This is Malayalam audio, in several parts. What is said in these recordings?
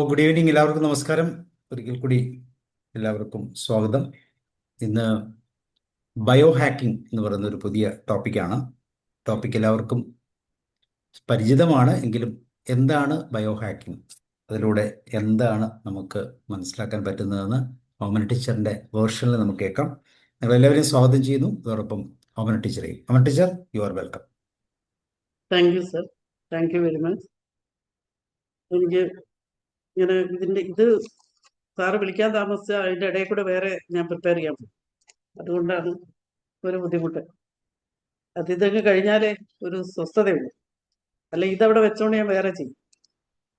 ഗുഡ് ഈവനിങ്, എല്ലാവർക്കും നമസ്കാരം. ഒരിക്കൽ കൂടി എല്ലാവർക്കും സ്വാഗതം. ഇന്ന് ബയോ ഹാക്കിംഗ് എന്ന് പറയുന്ന ഒരു പുതിയ ടോപ്പിക്കാണ്. ടോപ്പിക് എല്ലാവർക്കും പരിചിതമാണ് എങ്കിലും എന്താണ് ബയോ ഹാക്കിംഗ്, അതിലൂടെ എന്താണ് നമുക്ക് മനസ്സിലാക്കാൻ പറ്റുന്നതെന്ന് ഓമന ടീച്ചറിൻ്റെ വേർഷനിൽ നമുക്ക് കേൾക്കാം. ഞങ്ങളെല്ലാവരെയും സ്വാഗതം ചെയ്യുന്നു. അതോടൊപ്പം ഓമന ടീച്ചറെയും. Omana teacher, you are welcome. Thank you sir. Thank you very much. എനിക്ക് ഇങ്ങനെ ഇത് സാറ് വിളിക്കാൻ താമസിച്ച അതിൻ്റെ ഇടയിൽ കൂടെ വേറെ ഞാൻ പ്രിപ്പയർ ചെയ്യാൻ പോകും. അതുകൊണ്ടാണ് ഒരു ബുദ്ധിമുട്ട്. ഇതങ്ങ് കഴിഞ്ഞാലേ ഒരു സ്വസ്ഥതയുള്ളൂ. അല്ല, ഇതവിടെ വെച്ചോണ്ട് ഞാൻ വേറെ ചെയ്യും.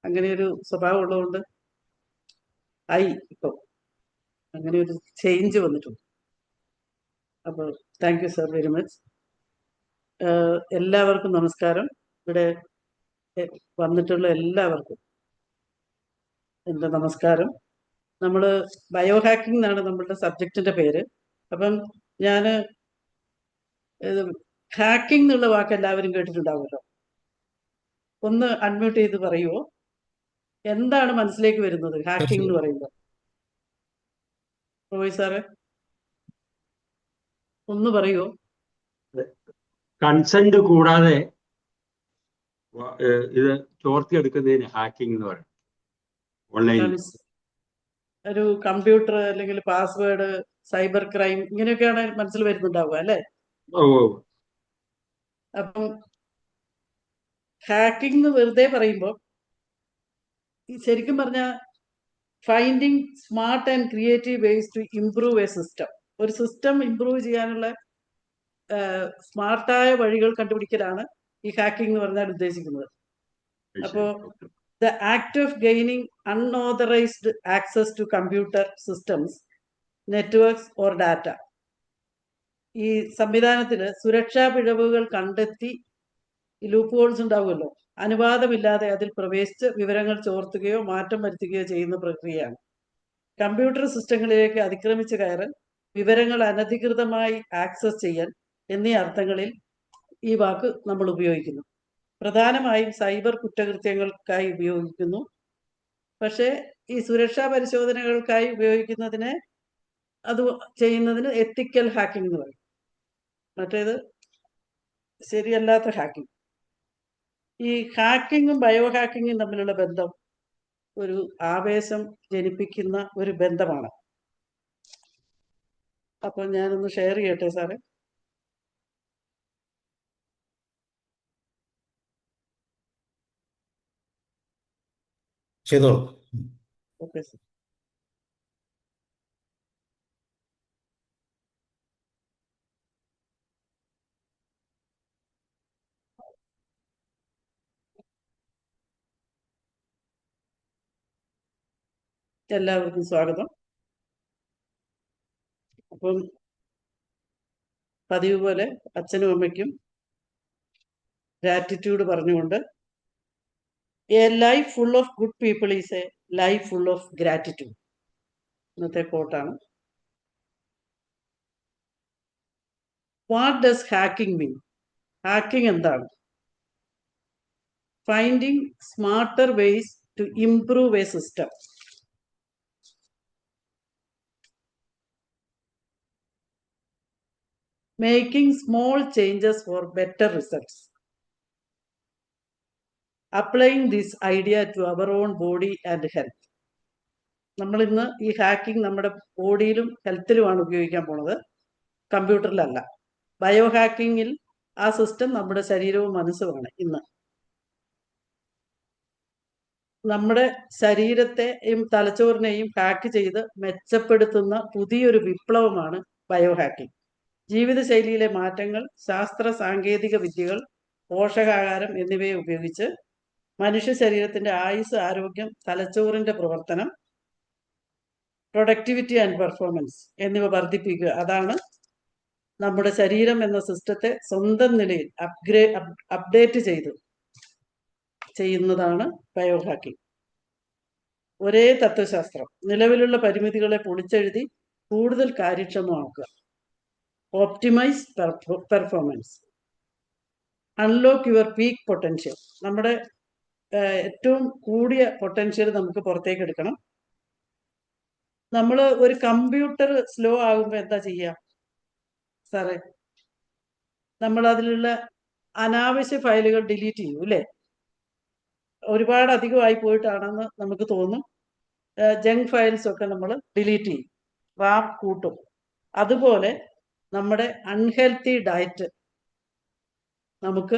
അങ്ങനെ ഒരു സ്വഭാവം ഉള്ളതുകൊണ്ട് ഇപ്പോൾ അങ്ങനെ ഒരു ചേഞ്ച് വന്നിട്ടുണ്ട്. അപ്പോൾ thank you sir very much. എല്ലാവർക്കും നമസ്കാരം. ഇവിടെ വന്നിട്ടുള്ള എല്ലാവർക്കും എൻ്റെ നമസ്കാരം. നമ്മൾ ബയോ ഹാക്കിംഗ് എന്നാണ് നമ്മളുടെ സബ്ജക്റ്റിന്റെ പേര്. അപ്പം ഞാൻ ഹാക്കിംഗ് എന്നുള്ള വാക്ക് എല്ലാവരും കേട്ടിട്ടുണ്ടാവുമല്ലോ. ഒന്ന് അൺമ്യൂട്ട് ചെയ്ത് പറയുമോ, എന്താണ് മനസ്സിലേക്ക് വരുന്നത് ഹാക്കിംഗ് എന്ന് പറയുമ്പോൾ? റോയ് സാറ് ഒന്ന് പറയുമോ? കൺസെന്റ് കൂടാതെ ഇത് ചോർത്തിയെടുക്കുന്നതിന് ഹാക്കിംഗ് എന്ന് പറയും. ഓൺലൈനിൽ ഒരു കമ്പ്യൂട്ടർ അല്ലെങ്കിൽ പാസ്വേഡ്, സൈബർ ക്രൈം, ഇങ്ങനെയൊക്കെയാണ് മനസ്സിൽ വരുന്നുണ്ടാവുക അല്ലേ? അപ്പം ഹാക്കിംഗ് എന്ന് വെറുതെ പറയുമ്പോൾ ശരിക്കും പറഞ്ഞാൽ finding smart and creative ways to improve a system. ഒരു സിസ്റ്റം ഇംപ്രൂവ് ചെയ്യാനുള്ള സ്മാർട്ടായ വഴികൾ കണ്ടുപിടിക്കലാണ് ഈ ഹാക്കിംഗ് എന്ന് പറഞ്ഞാൽ ഉദ്ദേശിക്കുന്നത്. അപ്പോൾ the act of gaining unauthorised access to computer systems, networks or data. ഈ സംവിധാനത്തിൽ സുരക്ഷാ പിഴവുകൾ കണ്ടെത്തി, ഈ ലൂപ്പ് ഹോൾസ് ഉണ്ടാവുമല്ലോ, അനുവാദമില്ലാതെ അതിൽ പ്രവേശിച്ച് വിവരങ്ങൾ ചോർത്തുകയോ മാറ്റം വരുത്തുകയോ ചെയ്യുന്ന പ്രക്രിയയാണ്. കമ്പ്യൂട്ടർ സിസ്റ്റങ്ങളിലേക്ക് അതിക്രമിച്ച് കയറൽ, വിവരങ്ങൾ അനധികൃതമായി ആക്സസ് ചെയ്യൽ എന്നീ അർത്ഥങ്ങളിൽ ഈ വാക്ക് നമ്മൾ ഉപയോഗിക്കുന്നു. പ്രധാനമായും സൈബർ കുറ്റകൃത്യങ്ങൾക്കായി ഉപയോഗിക്കുന്നു. പക്ഷേ ഈ സുരക്ഷാ പരിശോധനകൾക്കായി ഉപയോഗിക്കുന്നതിന് അത് ചെയ്യുന്നതിന് എത്തിക്കൽ ഹാക്കിംഗ് എന്ന് പറയും. മറ്റേത് ശരിയല്ലാത്ത ഹാക്കിംഗ്. ഈ ഹാക്കിങ്ങും ബയോ ഹാക്കിങ്ങും തമ്മിലുള്ള ബന്ധം ഒരു ആവേശം ജനിപ്പിക്കുന്ന ഒരു ബന്ധമാണ്. അപ്പം ഞാനൊന്ന് ഷെയർ ചെയ്യട്ടെ സാറേ. ചെയ്തോളൂ. Okay sir. എല്ലാവർക്കും സ്വാഗതം. അപ്പം പതിവ് പോലെ അച്ഛനും അമ്മയ്ക്കും ഗ്രാറ്റിറ്റ്യൂഡ് പറഞ്ഞുകൊണ്ട്, a life full of good people is a life full of gratitude. ഇന്നത്തെ കോട്ടാണ്. What does hacking mean? Hacking എന്താണ്? Finding smarter ways to improve a system. Making small changes for better results. Applying this idea to our own body and health. നമ്മൾ ഇന്ന് ഈ ഹാക്കിംഗ് നമ്മുടെ ബോഡിയിലും ഹെൽത്തിലുമാണ് ഉപയോഗിക്കാൻ പോണത്, കമ്പ്യൂട്ടറിലല്ല. ബയോ ഹാക്കിങ്ങിൽ ആ സിസ്റ്റം നമ്മുടെ ശരീരവും മനസ്സുമാണ്. ഇന്ന് നമ്മുടെ ശരീരത്തെയും തലച്ചോറിനെയും ഹാക്ക് ചെയ്ത് മെച്ചപ്പെടുത്തുന്ന പുതിയൊരു വിപ്ലവമാണ് ബയോ ഹാക്കിംഗ്. ജീവിതശൈലിയിലെ മാറ്റങ്ങൾ, ശാസ്ത്ര സാങ്കേതിക വിദ്യകൾ, പോഷകാഹാരം എന്നിവയെ ഉപയോഗിച്ച് മനുഷ്യ ശരീരത്തിന്റെ ആയുസ്, ആരോഗ്യം, തലച്ചോറിന്റെ പ്രവർത്തനം, പ്രൊഡക്ടിവിറ്റി ആൻഡ് പെർഫോമൻസ് എന്നിവ വർദ്ധിപ്പിക്കുക. അതാണ് നമ്മുടെ ശരീരം എന്ന സിസ്റ്റത്തെ സ്വന്തം നിലയിൽ അപ്ഡേറ്റ് ചെയ്യുന്നതാണ് ബയോ ഹാക്കിംഗ്. ഒരേ തത്വശാസ്ത്രം നിലവിലുള്ള പരിമിതികളെ പൊളിച്ചെഴുതി കൂടുതൽ കാര്യക്ഷമമാക്കുക. Optimize performance, unlock your peak potential. നമ്മുടെ ഏറ്റവും കൂടിയ പൊട്ടൻഷ്യൽ നമുക്ക് പുറത്തേക്ക് എടുക്കണം. നമ്മൾ ഒരു കമ്പ്യൂട്ടർ സ്ലോ ആകുമ്പോൾ എന്താ ചെയ്യുക സാറേ? നമ്മൾ അതിലുള്ള അനാവശ്യ ഫയലുകൾ ഡിലീറ്റ് ചെയ്യും അല്ലേ? ഒരുപാട് അധികമായി പോയിട്ടാണെന്ന് നമുക്ക് തോന്നും. ജങ്ക് ഫയൽസ് ഒക്കെ നമ്മൾ ഡിലീറ്റ് ചെയ്യും, റാം കൂട്ടും. അതുപോലെ നമ്മുടെ അൺഹെൽത്തി ഡയറ്റ് നമുക്ക്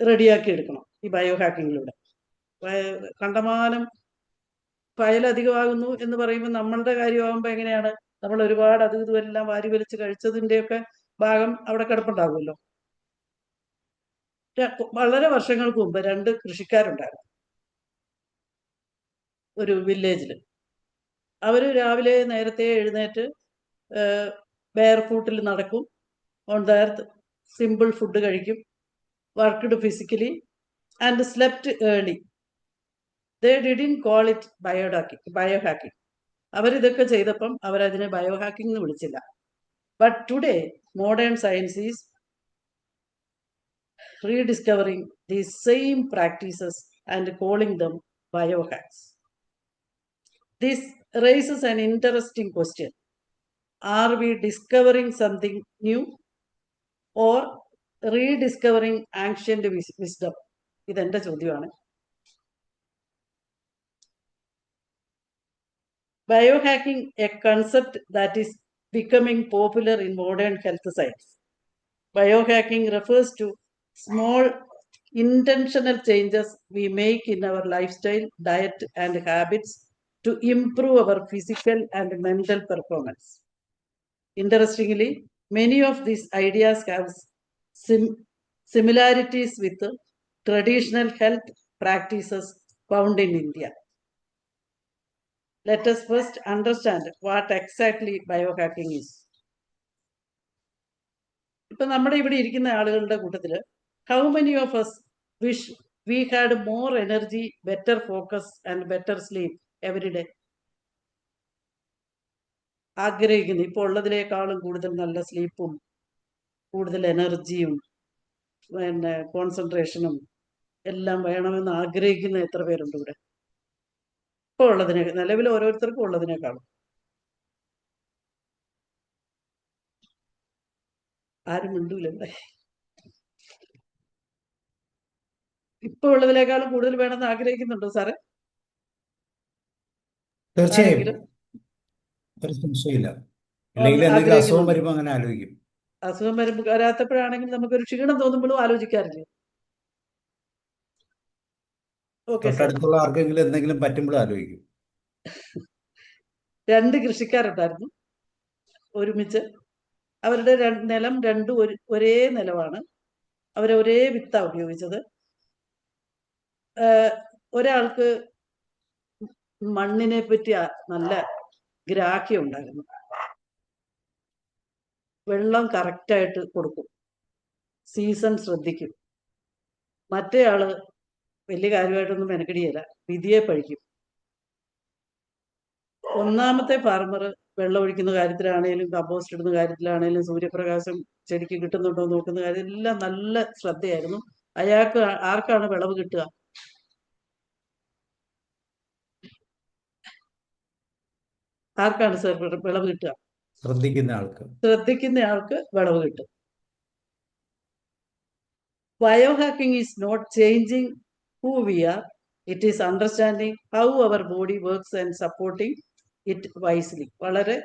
റെഡിയാക്കി എടുക്കണം ഈ ബയോ ഹാക്കിങ്ങിലൂടെ. കണ്ടമാനം ഫയൽ അധികമാകുന്നു എന്ന് പറയുമ്പോൾ നമ്മളുടെ കാര്യമാകുമ്പോൾ എങ്ങനെയാണ്? നമ്മൾ ഒരുപാട് അത് ഇതുമെല്ലാം വാരി വലിച്ച് കഴിച്ചതിൻ്റെയൊക്കെ ഭാഗം അവിടെ കിടപ്പുണ്ടാകുമല്ലോ. വളരെ വർഷങ്ങൾക്ക് മുമ്പ് 2 കൃഷിക്കാരുണ്ടായിരുന്നു ഒരു വില്ലേജിൽ. അവർ രാവിലെ നേരത്തെ എഴുന്നേറ്റ് ബെയർ ഫൂട്ടിൽ നടക്കും, on the earth simple food കഴിക്കും, worked physically and slept early. They didn't call it bio hacking. അവരിതൊക്കെ ചെയ്തപ്പം അവരതിനെ ബയോ ഹാക്കിംഗ് എന്ന് വിളിച്ചില്ല. But today modern science is rediscovering these same practices and calling them biohacks. This raises an interesting question. Are we discovering something new or rediscovering ancient wisdom? ഇതെന്റെ ചോദ്യമാണ്. Biohacking, a concept that is becoming popular in modern health science. Biohacking refers to small intentional changes we make in our lifestyle, diet, and habits to improve our physical and mental performance. Interestingly, many of these ideas have similarities with traditional health practices found in India. Let us first understand what exactly biohacking is. ഇപ്പൊ നമ്മുടെ ഇവിടെ ഇരിക്കുന്ന ആളുകളുടെ കൂട്ടത്തിൽ how many of us wish we had more energy, better focus and better sleep every day? ആഗ്രഹിക്കുന്നു ഇപ്പോൾ ഉള്ളതിനേക്കാളും കൂടുതൽ നല്ല സ്ലീപ്പും കൂടുതൽ എനർജിയും പിന്നെ കോൺസെൻട്രേഷനും എല്ലാം വേണമെന്ന് ആഗ്രഹിക്കുന്ന എത്ര പേരുണ്ട് ഇവിടെ? ഇപ്പോൾ ഉള്ളതിനെ നിലവിൽ ഓരോരുത്തർക്കും ഉള്ളതിനേക്കാളും. ആരും മിണ്ടൂല ഇവിടെ. ഇപ്പൊ ഉള്ളതിനേക്കാളും കൂടുതൽ വേണമെന്ന് ആഗ്രഹിക്കുന്നുണ്ടോ സാറേ? തീർച്ചയായും, ആരെങ്കിലും ഒരു സംശയമില്ല. അല്ലെങ്കിൽ എന്തെങ്കിലും അസുഖം വരുമ്പോൾ അങ്ങനെ ആലോചിക്കും. അസുഖം വരാത്തപ്പോഴാണെങ്കിൽ നമുക്കൊരു ക്ഷീണം തോന്നുമ്പോഴും ആലോചിക്കാറില്ലേ? Okay sir. തൊട്ടടുത്തുള്ള ആർക്കെങ്കിലും എന്തെങ്കിലും പറ്റുമ്പോഴും ആലോചിക്കും. 2 കൃഷിക്കാരുണ്ടായിരുന്നു ഒരുമിച്ച്. അവരുടെ നിലം രണ്ടും ഒരേ നിലമാണ്. ഒരേ വിത്താ ഉപയോഗിച്ചത്. ഒരാൾക്ക് മണ്ണിനെ പറ്റി നല്ല ഗ്രാഹ്യം ഉണ്ടായിരുന്നു. വെള്ളം കറക്റ്റായിട്ട് കൊടുക്കും, സീസൺ ശ്രദ്ധിക്കും. മറ്റേ ആള് വലിയ കാര്യമായിട്ടൊന്നും മെനക്കെടിയല്ല, വിധിയെ പഴിക്കും. ഒന്നാമത്തെ ഫാർമർ വെള്ളം ഒഴിക്കുന്ന കാര്യത്തിലാണേലും കമ്പോസ്റ്റ് ഇടുന്ന കാര്യത്തിലാണേലും സൂര്യപ്രകാശം ചെടിക്ക് കിട്ടുന്നുണ്ടോ നോക്കുന്ന കാര്യം എല്ലാം നല്ല ശ്രദ്ധയായിരുന്നു. അയാൾക്ക് ആർക്കാണ് വിളവ് കിട്ടുക? ആർക്കാണ് സാർ വിളവ് കിട്ടുക? ശ്രദ്ധിക്കുന്ന ആൾക്ക് വിളവ് കിട്ടും. Biohacking is not changing who we are. It is understanding how our body works and supporting it wisely. വളരെ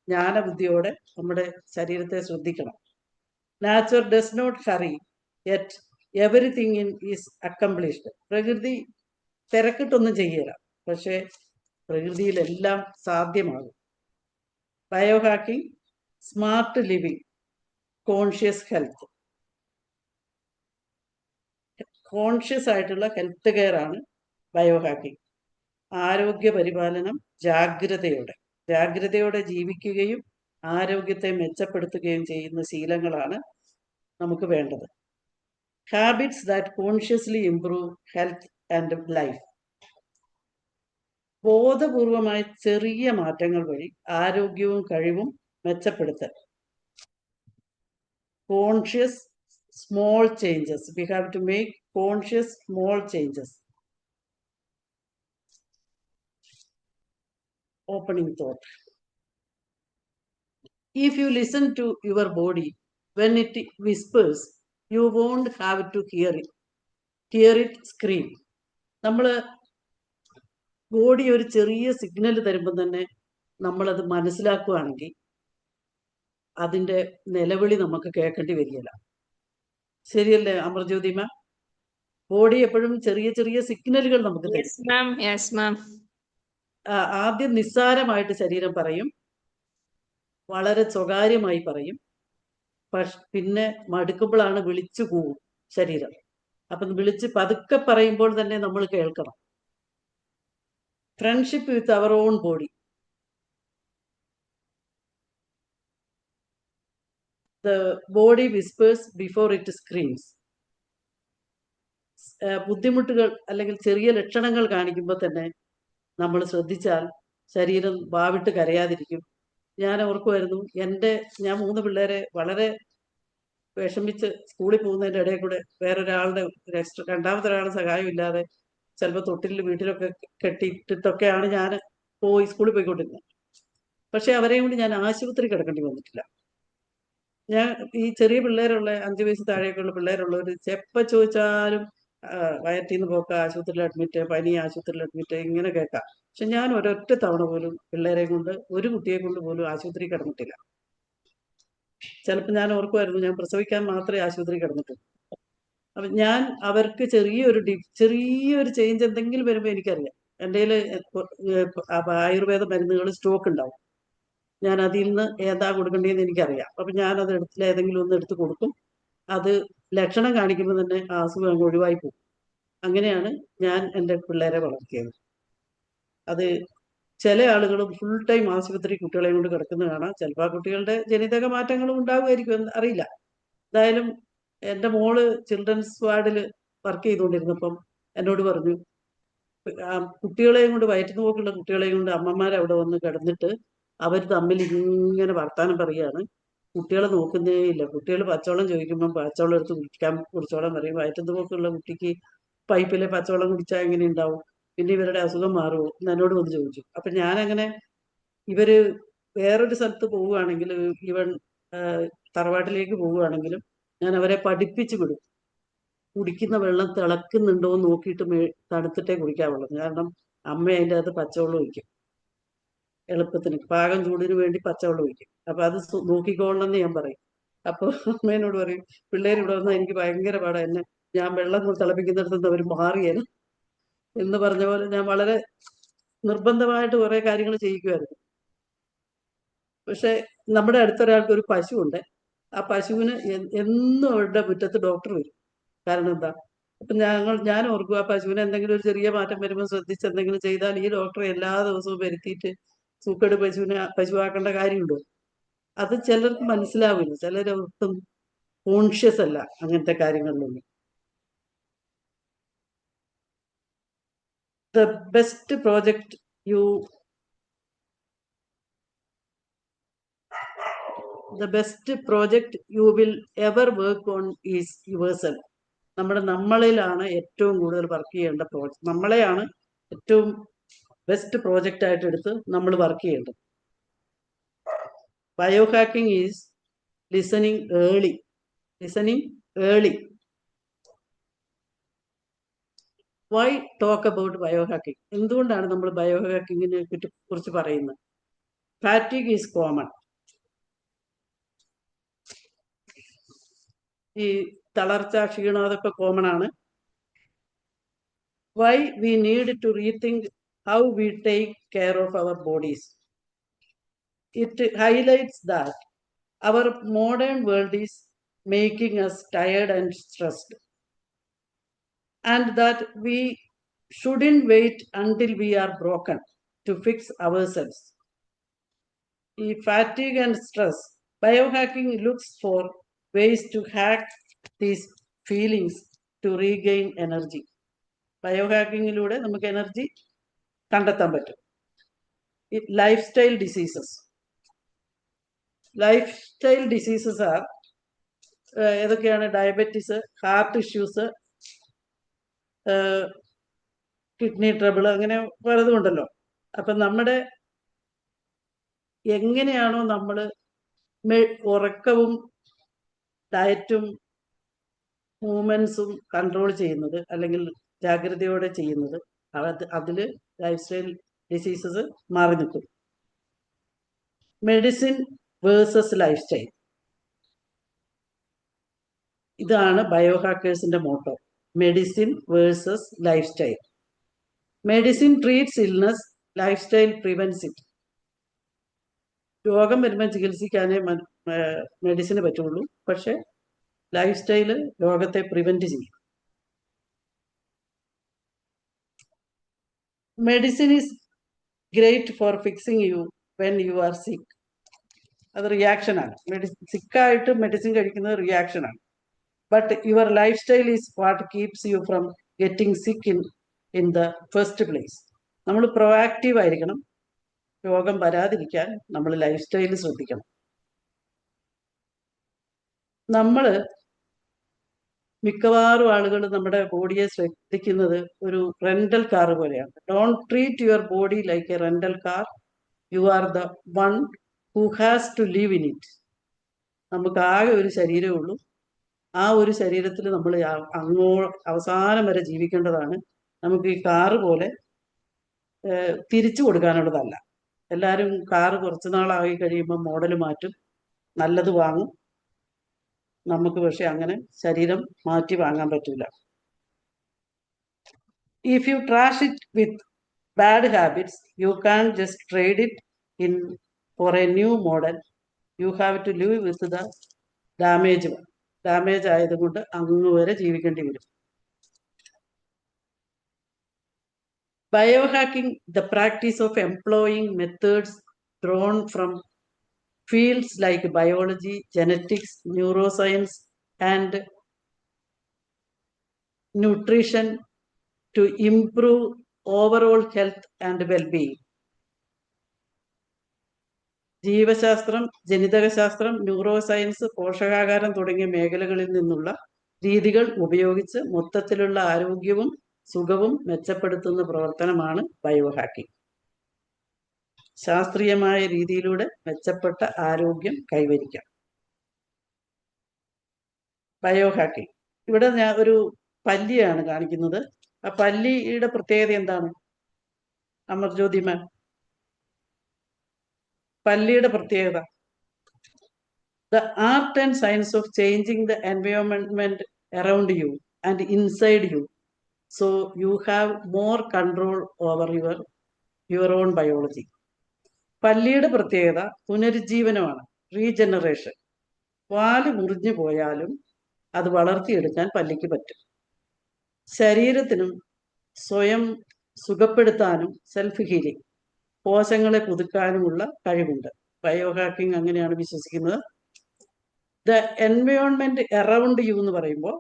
ജ്ഞാനബുദ്ധിയോടെ നമ്മുടെ ശരീരത്തെ ശ്രദ്ധിക്കണം. Nature does not hurry, yet everything is accomplished. പ്രകൃതി തിരക്കിട്ടൊന്നും ചെയ്യില്ല, പക്ഷേ പ്രകൃതിയിലെല്ലാം സാധ്യമാകും. Biohacking, smart living, conscious health. Conscious ആയിട്ടുള്ള ഹെൽത്ത് കെയർ ആണ് ബയോഹാക്കിംഗ്. ആരോഗ്യ പരിപാലനം ജാഗ്രതയോടെ ജീവിക്കുകയും ആരോഗ്യത്തെ മെച്ചപ്പെടുത്തുകയും ചെയ്യുന്ന ശീലങ്ങളാണ് നമുക്ക് വേണ്ടത്. Habits that consciously improve health and life. ബോധപൂർവമായ ചെറിയ മാറ്റങ്ങൾ വഴി ആരോഗ്യവും കഴിവും മെച്ചപ്പെടുത്തൽ. Conscious small changes. We have to make conscious small changes. Opening thought. If you listen to your body when it whispers, you won't have to hear it scream. നമ്മൾ ബോഡി ഒരു ചെറിയ സിഗ്നൽ തരുമ്പോൾ തന്നെ നമ്മളത് മനസ്സിലാക്കുകയാണെങ്കിൽ അതിൻ്റെ നിലവിളി നമുക്ക് കേൾക്കേണ്ടി വരികയില്ല. ശരിയല്ലേ അമർജ്യോതി മാം? ബോഡി എപ്പോഴും ചെറിയ ചെറിയ സിഗ്നലുകൾ നമുക്ക് തരും. ആദ്യം നിസ്സാരമായിട്ട് ശരീരം പറയും, വളരെ സ്വകാര്യമായി പറയും, പിന്നെ മടുക്കുമ്പോഴാണ് വിളിച്ചു പോവും ശരീരം. അപ്പം വിളിച്ച് പതുക്കെ പറയുമ്പോൾ തന്നെ നമ്മൾ കേൾക്കണം. Friendship with our own body. The body whispers before it screams. ബുദ്ധിമുട്ടുകൾ അല്ലെങ്കിൽ ചെറിയ ലക്ഷണങ്ങൾ കാണിക്കുമ്പോൾ തന്നെ നമ്മൾ ശ്രദ്ധിച്ചാൽ ശരീരം വാവിട്ട് കരയാതിരിക്കും. ഞാൻ ഓർക്കുമായിരുന്നു, ഞാൻ 3 പിള്ളേരെ വളരെ വിഷമിച്ച് സ്കൂളിൽ പോകുന്നതിൻ്റെ ഇടയിൽ കൂടെ വേറൊരാളുടെ രണ്ടാമത്തെ ഒരാളുടെ സഹായമില്ലാതെ ചിലപ്പോൾ തൊട്ടിൽ വീട്ടിലൊക്കെ കെട്ടിയിട്ടിട്ടൊക്കെയാണ് ഞാൻ സ്കൂളിൽ പോയിക്കൊണ്ടിരുന്നത്. പക്ഷെ അവരെയും കൊണ്ട് ഞാൻ ആശുപത്രി കിടക്കേണ്ടി വന്നിട്ടില്ല. ഞാൻ ഈ ചെറിയ പിള്ളേരുള്ള 5 വയസ്സ് താഴേക്കുള്ള പിള്ളേരുള്ളവർ എപ്പോൾ ചോദിച്ചാലും വയറ്റിൽ നിന്ന് പോക്ക, ആശുപത്രിയിൽ അഡ്മിറ്റ്, പനി, ആശുപത്രിയിൽ അഡ്മിറ്റ്, ഇങ്ങനെ കേൾക്കാം. പക്ഷെ ഞാൻ ഒരൊറ്റ തവണ പോലും പിള്ളേരെ കൊണ്ട്, ഒരു കുട്ടിയെ കൊണ്ട് പോലും ആശുപത്രി കിടന്നിട്ടില്ല. ചിലപ്പോൾ ഞാൻ ഓർക്കുമായിരുന്നു, ഞാൻ പ്രസവിക്കാൻ മാത്രമേ ആശുപത്രി കിടന്നിട്ടുള്ളൂ. അപ്പം ഞാൻ അവർക്ക് ചെറിയൊരു ചേഞ്ച് എന്തെങ്കിലും വരുമ്പോൾ എനിക്കറിയാം. എൻ്റെ ആയുർവേദ മരുന്നുകൾ സ്റ്റോക്ക് ഉണ്ടാവും. ഞാൻ അതിൽ നിന്ന് ഏതാ കൊടുക്കേണ്ടതെന്ന് എനിക്കറിയാം. അപ്പം ഞാനത് ഏതെങ്കിലും ഒന്ന് എടുത്ത് കൊടുക്കും. അത് ലക്ഷണം കാണിക്കുമ്പോൾ തന്നെ ആ അസുഖം അങ്ങ് ഒഴിവായി പോകും. അങ്ങനെയാണ് ഞാൻ എൻ്റെ പിള്ളേരെ വളർത്തിയത്. അത് ചില ആളുകൾ ഫുൾ ടൈം ആശുപത്രി കുട്ടികളെ കൊണ്ട് കിടക്കുന്നത് കാണാം. ചിലപ്പോൾ ആ കുട്ടികളുടെ ജനിതക മാറ്റങ്ങളും ഉണ്ടാകുമായിരിക്കും, അറിയില്ല. എന്തായാലും എൻ്റെ മോള് ചിൽഡ്രൻസ് വാർഡിൽ വർക്ക് ചെയ്തുകൊണ്ടിരുന്നപ്പം എന്നോട് പറഞ്ഞു, കുട്ടികളെയും കൊണ്ട്, വയറ്റുന്ന പോക്കുള്ള കുട്ടികളെയും കൊണ്ട് അമ്മമാരവിടെ വന്ന് കിടന്നിട്ട് അവർ തമ്മിൽ ഇങ്ങനെ വർത്താനം പറയുകയാണ്. കുട്ടികളെ നോക്കുന്നേ ഇല്ല. കുട്ടികൾ പച്ചവെള്ളം ചോദിക്കുമ്പം പച്ചവെള്ളം എടുത്ത് കുടിച്ചോളം പറയും. വയറ്റുന്ന പോക്കുള്ള കുട്ടിക്ക് പൈപ്പിലെ പച്ചവെള്ളം കുടിച്ചാൽ എങ്ങനെ ഉണ്ടാവും, പിന്നെ ഇവരുടെ അസുഖം മാറുമോ എന്ന് എന്നോട് വന്ന് ചോദിച്ചു. അപ്പം ഞാനങ്ങനെ ഇവര് വേറൊരു സ്ഥലത്ത് പോവുകയാണെങ്കിൽ, ഇവൻ തറവാട്ടിലേക്ക് പോവുകയാണെങ്കിലും ഞാൻ അവരെ പഠിപ്പിച്ച് വിടും. കുടിക്കുന്ന വെള്ളം തിളക്കുന്നുണ്ടോ എന്ന് നോക്കിയിട്ട് തണുത്തിട്ടേ കുടിക്കാവുള്ളൂ. കാരണം അമ്മ അതിൻ്റെ അകത്ത് പച്ചവെള്ളം ഒഴിക്കും. എളുപ്പത്തിന് പാകം ചൂടിന് വേണ്ടി പച്ചവെള്ളം ഒഴിക്കും. അപ്പം അത് നോക്കിക്കോളണമെന്ന് ഞാൻ പറയും. അപ്പോൾ അമ്മേനോട് പറയും, പിള്ളേർ ഇവിടെ വന്നാൽ എനിക്ക് ഭയങ്കര പാടാണ്, ഞാൻ വെള്ളം തിളപ്പിക്കുന്നിടത്ത് നിന്ന് അവർ മാറിയേന് എന്ന് പറഞ്ഞ പോലെ ഞാൻ വളരെ നിർബന്ധമായിട്ട് കുറേ കാര്യങ്ങൾ ചെയ്യിക്കുമായിരുന്നു. പക്ഷെ നമ്മുടെ അടുത്തൊരാൾക്ക് ഒരു പശുവുണ്ട്. ആ പശുവിന് എന്നും അവരുടെ മുറ്റത്ത് ഡോക്ടർ വരും. കാരണം എന്താ? അപ്പം ഞാൻ ഓർക്കും, ആ പശുവിന് എന്തെങ്കിലും ഒരു ചെറിയ മാറ്റം വരുമ്പോൾ ശ്രദ്ധിച്ച് എന്തെങ്കിലും ചെയ്താൽ ഈ ഡോക്ടറെ എല്ലാ ദിവസവും വരുത്തിയിട്ട് സൂക്കേട് പശുവാക്കേണ്ട കാര്യമുണ്ടോ? അത് ചിലർക്ക് മനസ്സിലാവില്ല. ചിലരൊട്ടും കോൺഷ്യസ് അല്ല അങ്ങനത്തെ കാര്യങ്ങളിലൊന്നും. The best project you will ever work on is yourself. നമ്മളിലാണ് ഏറ്റവും കൂടുതൽ വർക്ക് ചെയ്യേണ്ട പ്രോജക്റ്റ്. നമ്മളെയാണ് ഏറ്റവും ബെസ്റ്റ് പ്രോജക്റ്റ് ആയിട്ട് എടുത്ത് നമ്മൾ വർക്ക് ചെയ്യേണ്ടത്. Biohacking is listening early. Why talk about biohacking? എന്തുകൊണ്ടാണ് നമ്മൾ ബയോഹാക്കിങ്ങിനെ കുറിച്ച് പറയുന്നത്? Fatigue is common. ഈ തളർച്ച, ക്ഷീണം, അതൊക്കെ കോമൺ ആണ്. Why we need to rethink how we take care of our bodies. It highlights that our modern world is making us tired and stressed, and that we shouldn't wait until we are broken to fix ourselves. ഈ fatigue and stress, biohacking looks for ways to hack these feelings to regain energy. ബയോഹാക്കിങ്ങിലൂടെ നമുക്ക് എനർജി കണ്ടെത്താൻ പറ്റും. Lifestyle diseases are ഏതൊക്കെയാണ്? Diabetes, heart issues, kidney trouble, അങ്ങനെ പലതും ഉണ്ടല്ലോ. അപ്പം നമ്മുടെ എങ്ങനെയാണോ നമ്മൾ ഉറക്കവും ഡയറ്റും മൂവ്മെന്റ്സും കൺട്രോൾ ചെയ്യുന്നത്, അല്ലെങ്കിൽ ജാഗ്രതയോടെ ചെയ്യുന്നത്, അതിൽ ലൈഫ് സ്റ്റൈൽ ഡിസീസസ് മാറി നിൽക്കും. മെഡിസിൻ വേഴ്സസ് ലൈഫ് സ്റ്റൈൽ, ഇതാണ് ബയോ ഹാക്കേഴ്സിന്റെ motto. Medicine versus life style. Medicine treats illness, life style prevents it. രോഗം വരുമ്പോൾ ചികിത്സിക്കാനേ മെഡിസിന് പറ്റുള്ളൂ, പക്ഷെ ലൈഫ് സ്റ്റൈല് രോഗത്തെ പ്രിവെന്റ് ചെയ്യും. Medicine is great for fixing you when you are sick. അത് റിയാക്ഷനാണ്. സിക്കായിട്ട് മെഡിസിൻ കഴിക്കുന്നത് റിയാക്ഷനാണ്. But your life style is what keeps you from getting sick in the first place. നമ്മൾ പ്രൊആക്റ്റീവ് ആയിരിക്കണം. രോഗം വരാതിരിക്കാൻ നമ്മൾ ലൈഫ് സ്റ്റൈൽ ശ്രദ്ധിക്കണം. നമ്മൾ മിക്കവാറും ആളുകൾ നമ്മുടെ ബോഡിയെ ശ്രദ്ധിക്കുന്നത് ഒരു റെന്റൽ കാർ പോലെയാണ്. Don't treat your body like a rental car. You are the one who has to live in it. നമുക്ക് ആകെ ഒരു ശരീരമേ ഉള്ളൂ. ആ ഒരു ശരീരത്തിൽ നമ്മൾ അവസാനം വരെ ജീവിക്കേണ്ടതാണ്. നമുക്ക് ഈ കാറ് പോലെ തിരിച്ചു കൊടുക്കാനുള്ളതല്ല. എല്ലാവരും കാറ് കുറച്ചു നാളായി കഴിയുമ്പോൾ മോഡൽ മാറ്റും, നല്ലത് വാങ്ങും. നമുക്ക് പക്ഷെ അങ്ങനെ ശരീരം മാറ്റി വാങ്ങാൻ പറ്റില്ല. If you trash it with bad habits, you can just trade it in for a new model. You have to live with the damage ആയതുകൊണ്ട് അങ്ങ് വരെ ജീവിക്കേണ്ടി വരും. Biohacking, the practice of employing methods drawn from fields like biology, genetics, neuroscience, and nutrition to improve overall health and well-being. ജീവശാസ്ത്രം, ജനിതകശാസ്ത്രം, ന്യൂറോ സയൻസ്, പോഷകാഹാരം തുടങ്ങിയ മേഖലകളിൽ നിന്നുള്ള രീതികൾ ഉപയോഗിച്ച് മൊത്തത്തിലുള്ള ആരോഗ്യവും സുഖവും മെച്ചപ്പെടുത്തുന്ന പ്രവർത്തനമാണ് ബയോഹാക്കിംഗ്. ശാസ്ത്രീയമായ രീതിയിലൂടെ മെച്ചപ്പെട്ട ആരോഗ്യം കൈവരിക്കാം. ബയോഹാക്കിംഗ്, ഇവിടെ ഞാൻ ഒരു പല്ലിയാണ് കാണിക്കുന്നത്. ആ പല്ലിയുടെ പ്രത്യേകത എന്താണ്? അമർജ്യോതി മാം, പല്ലിയുടെ പ്രത്യേകത? The art and science of changing the environment around you and inside U, so you have more control over your own biology. പല്ലിയുടെ പ്രത്യേകത പുനരുജ്ജീവനമാണ്, റീജനറേഷൻ. പാല് മുറിഞ്ഞു പോയാലും അത് വളർത്തിയെടുക്കാൻ പല്ലിക്ക് പറ്റും. ശരീരത്തിനും സ്വയം സുഖപ്പെടുത്താനും സെൽഫ് ഹീലിംഗ്, കോശങ്ങളെ പുതുക്കാനുമുള്ള കഴിവുണ്ട്. ബയോഹാക്കിംഗ് അങ്ങനെയാണ് വിശ്വസിക്കുന്നത്. ദ എൻവയോൺമെന്റ് അറൌണ്ട് യു എന്ന് പറയുമ്പോൾ